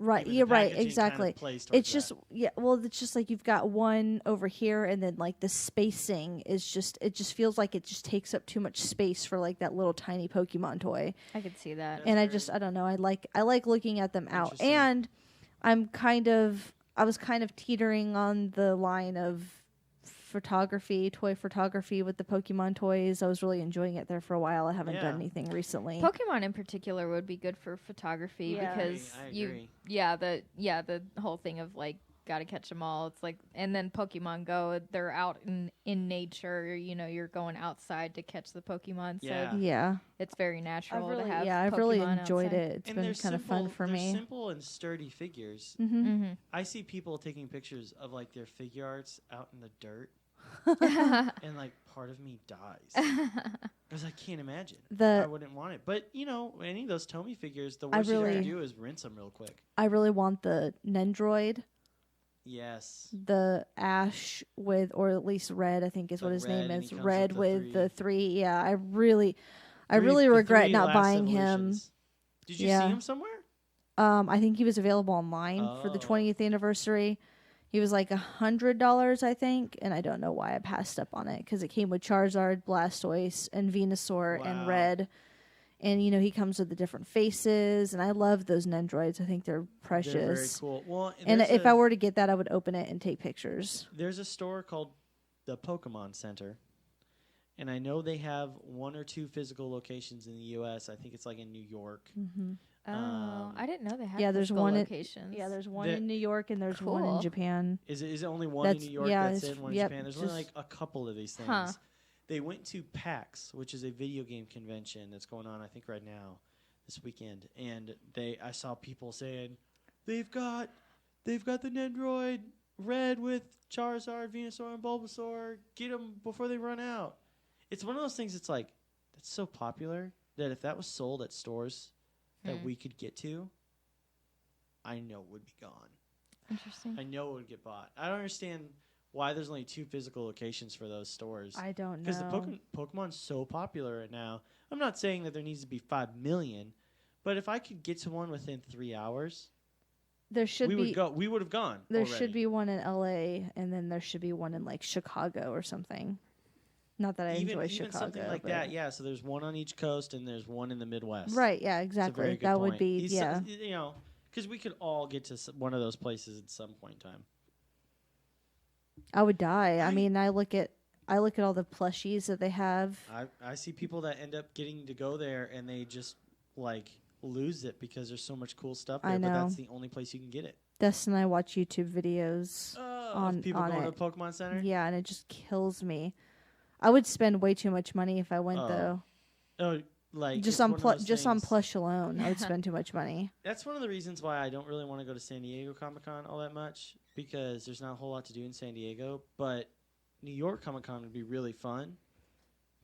Right. Even the You're right. packaging Exactly. kind of plays towards It's just that. Well, it's just like you've got one over here, and then like the spacing is just. It just feels like it just takes up too much space for like that little tiny Pokemon toy. I could see that. That's And very I don't know. I like looking at them out, interesting. and I was kind of teetering on the line of toy photography with the Pokemon toys. I was really enjoying it there for a while. I haven't Yeah. done anything recently. Pokemon in particular would be good for photography Yeah. because I agree. the whole thing of like got to catch them all. It's like, and then Pokemon Go, they're out in nature. You know, you're going outside to catch the Pokemon. So Yeah. Yeah. it's very natural to have. I've really Pokemon enjoyed outside. it. It's And been they're kind of fun for they're me. simple and sturdy figures. Mm-hmm. Mm-hmm. I see people taking pictures of like their figure arts out in the dirt, and like part of me dies because I can't imagine. I wouldn't want it. But you know, any of those Tomy figures, the worst you have to really- do is rinse them real quick. I really want the Nendroid, Yes. the Ash with, or at least Red, I think is what The his red, name and is. he comes Red with with the the 3. Yeah, I really The regret three not last buying him. evolutions. Did you Yeah. see him somewhere? I think he was available online for the Oh. 20th anniversary. He was like $100, I think, and I don't know why I passed up on it because it came with Charizard, Blastoise, and Venusaur and Wow. Red. And you know he comes with the different faces, and I love those Nendroids. I think they're precious. They're very cool. Well, And there's if a- I were to get that, I would open it and take pictures. There's a store called the Pokemon Center, and I know they have 1 or 2 physical locations in the U.S. I think it's like in New York. Mm-hmm. Oh, I didn't know they had. Yeah, there's physical one in- locations. Yeah, there's one The- in New York and there's one in Cool. Japan. Is it only one That's- in New York? yeah, That's it's- it. One in yep, Japan. There's just- only like a couple of these things. Huh. They went to PAX, which is a video game convention that's going on, I think, right now, this weekend, and I saw people saying they've got the Nendroid Red with Charizard, Venusaur, and Bulbasaur. Get them before they run out. It's one of those things. It's like that's so popular that if that was sold at stores that we could get to, I know it would be gone. Interesting. I know it would get bought. I don't understand why there's only 2 physical locations for those stores. I don't know. Because the Pokemon's so popular right now. I'm not saying that there needs to be 5 million, but if I could get to one within 3 hours, there should we be would go. We would have gone. there already. should be one in LA and then there should be one in like Chicago or something. Not that I enjoy even Chicago. something like but- that. Yeah. So there's one on each coast and there's one in the Midwest. Right, yeah, It's a very exactly. good That would point. be You know, because we could all get to one of those places at some point in time. I would die. I- I mean, I look at all the plushies that they have. I see people that end up getting to go there and they just like lose it because there's so much cool stuff there. I But know. that's the only place you can get it. Destin and I watch YouTube videos. Of people on going it. to Pokemon Center. Yeah, and it just kills me. I would spend way too much money if I went Oh, though. Oh, like Just it's on one of those just on things- plush alone, I would spend too much money. That's one of the reasons why I don't really want to go to San Diego Comic-Con all that much because there's not a whole lot to do in San Diego. But New York Comic-Con would be really fun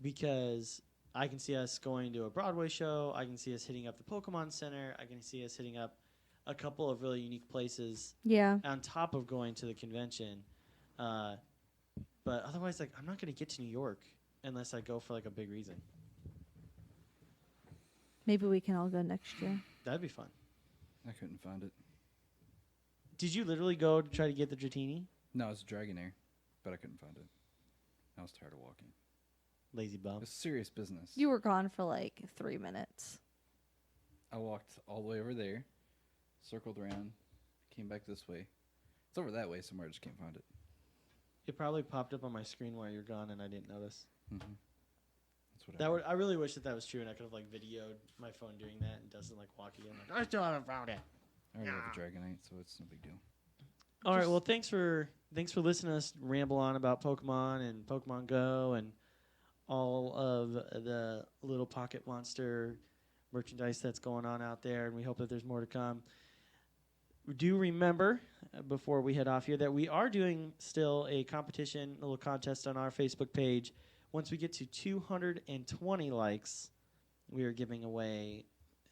because I can see us going to a Broadway show. I can see us hitting up the Pokemon Center. I can see us hitting up a couple of really unique places Yeah. on top of going to the convention. But otherwise, like, I'm not going to get to New York unless I go for like a big reason. Maybe we can all go next year. That'd be fun. I couldn't find it. Did you literally go to try to get the Dratini? No, it's Dragonair, but I couldn't find it. I was tired of walking. Lazy bum. It's serious business. You were gone for like 3 minutes. I walked all the way over there, circled around, came back this way. It's over that way somewhere. I just can't find it. It probably popped up on my screen while you're gone, and I didn't notice. Mm-hmm. That's what That I would. I really wish that was true, and I could have like videoed my phone doing that, and doesn't like walking in. Like, I still haven't found it. I already have a Dragonite, so it's no big deal. All right. Well, thanks for listening to us ramble on about Pokemon and Pokemon Go and all of the little Pocket Monster merchandise that's going on out there, and we hope that there's more to come. Do remember, before we head off here, that we are doing still a competition, a little contest on our Facebook page. Once we get to 220 likes, we are giving away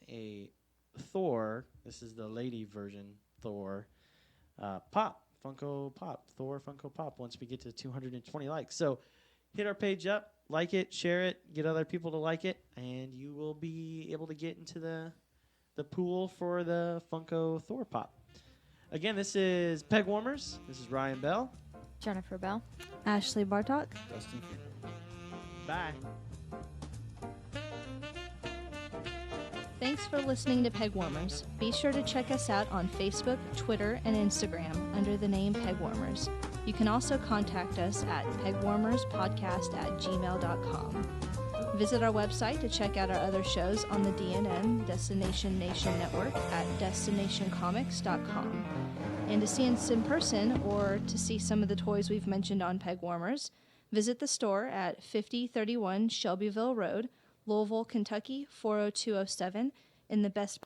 a Thor. This is the lady version Thor Pop, Funko Pop, Thor Funko Pop. Once we get to 220 likes. So hit our page up, like it, share it, get other people to like it, and you will be able to get into the pool for the Funko Thor Pop. Again, this is Peg Warmers. This is Ryan Bell. Jennifer Bell. Ashley Bartok. Dustin King. Bye. Thanks for listening to Peg Warmers. Be sure to check us out on Facebook, Twitter, and Instagram under the name Peg Warmers. You can also contact us at pegwarmerspodcast@gmail.com. Visit our website to check out our other shows on the DNN Destination Nation Network at destinationcomics.com. And to see us in person or to see some of the toys we've mentioned on Peg Warmers, visit the store at 5031 Shelbyville Road, Louisville, Kentucky 40207 in the Best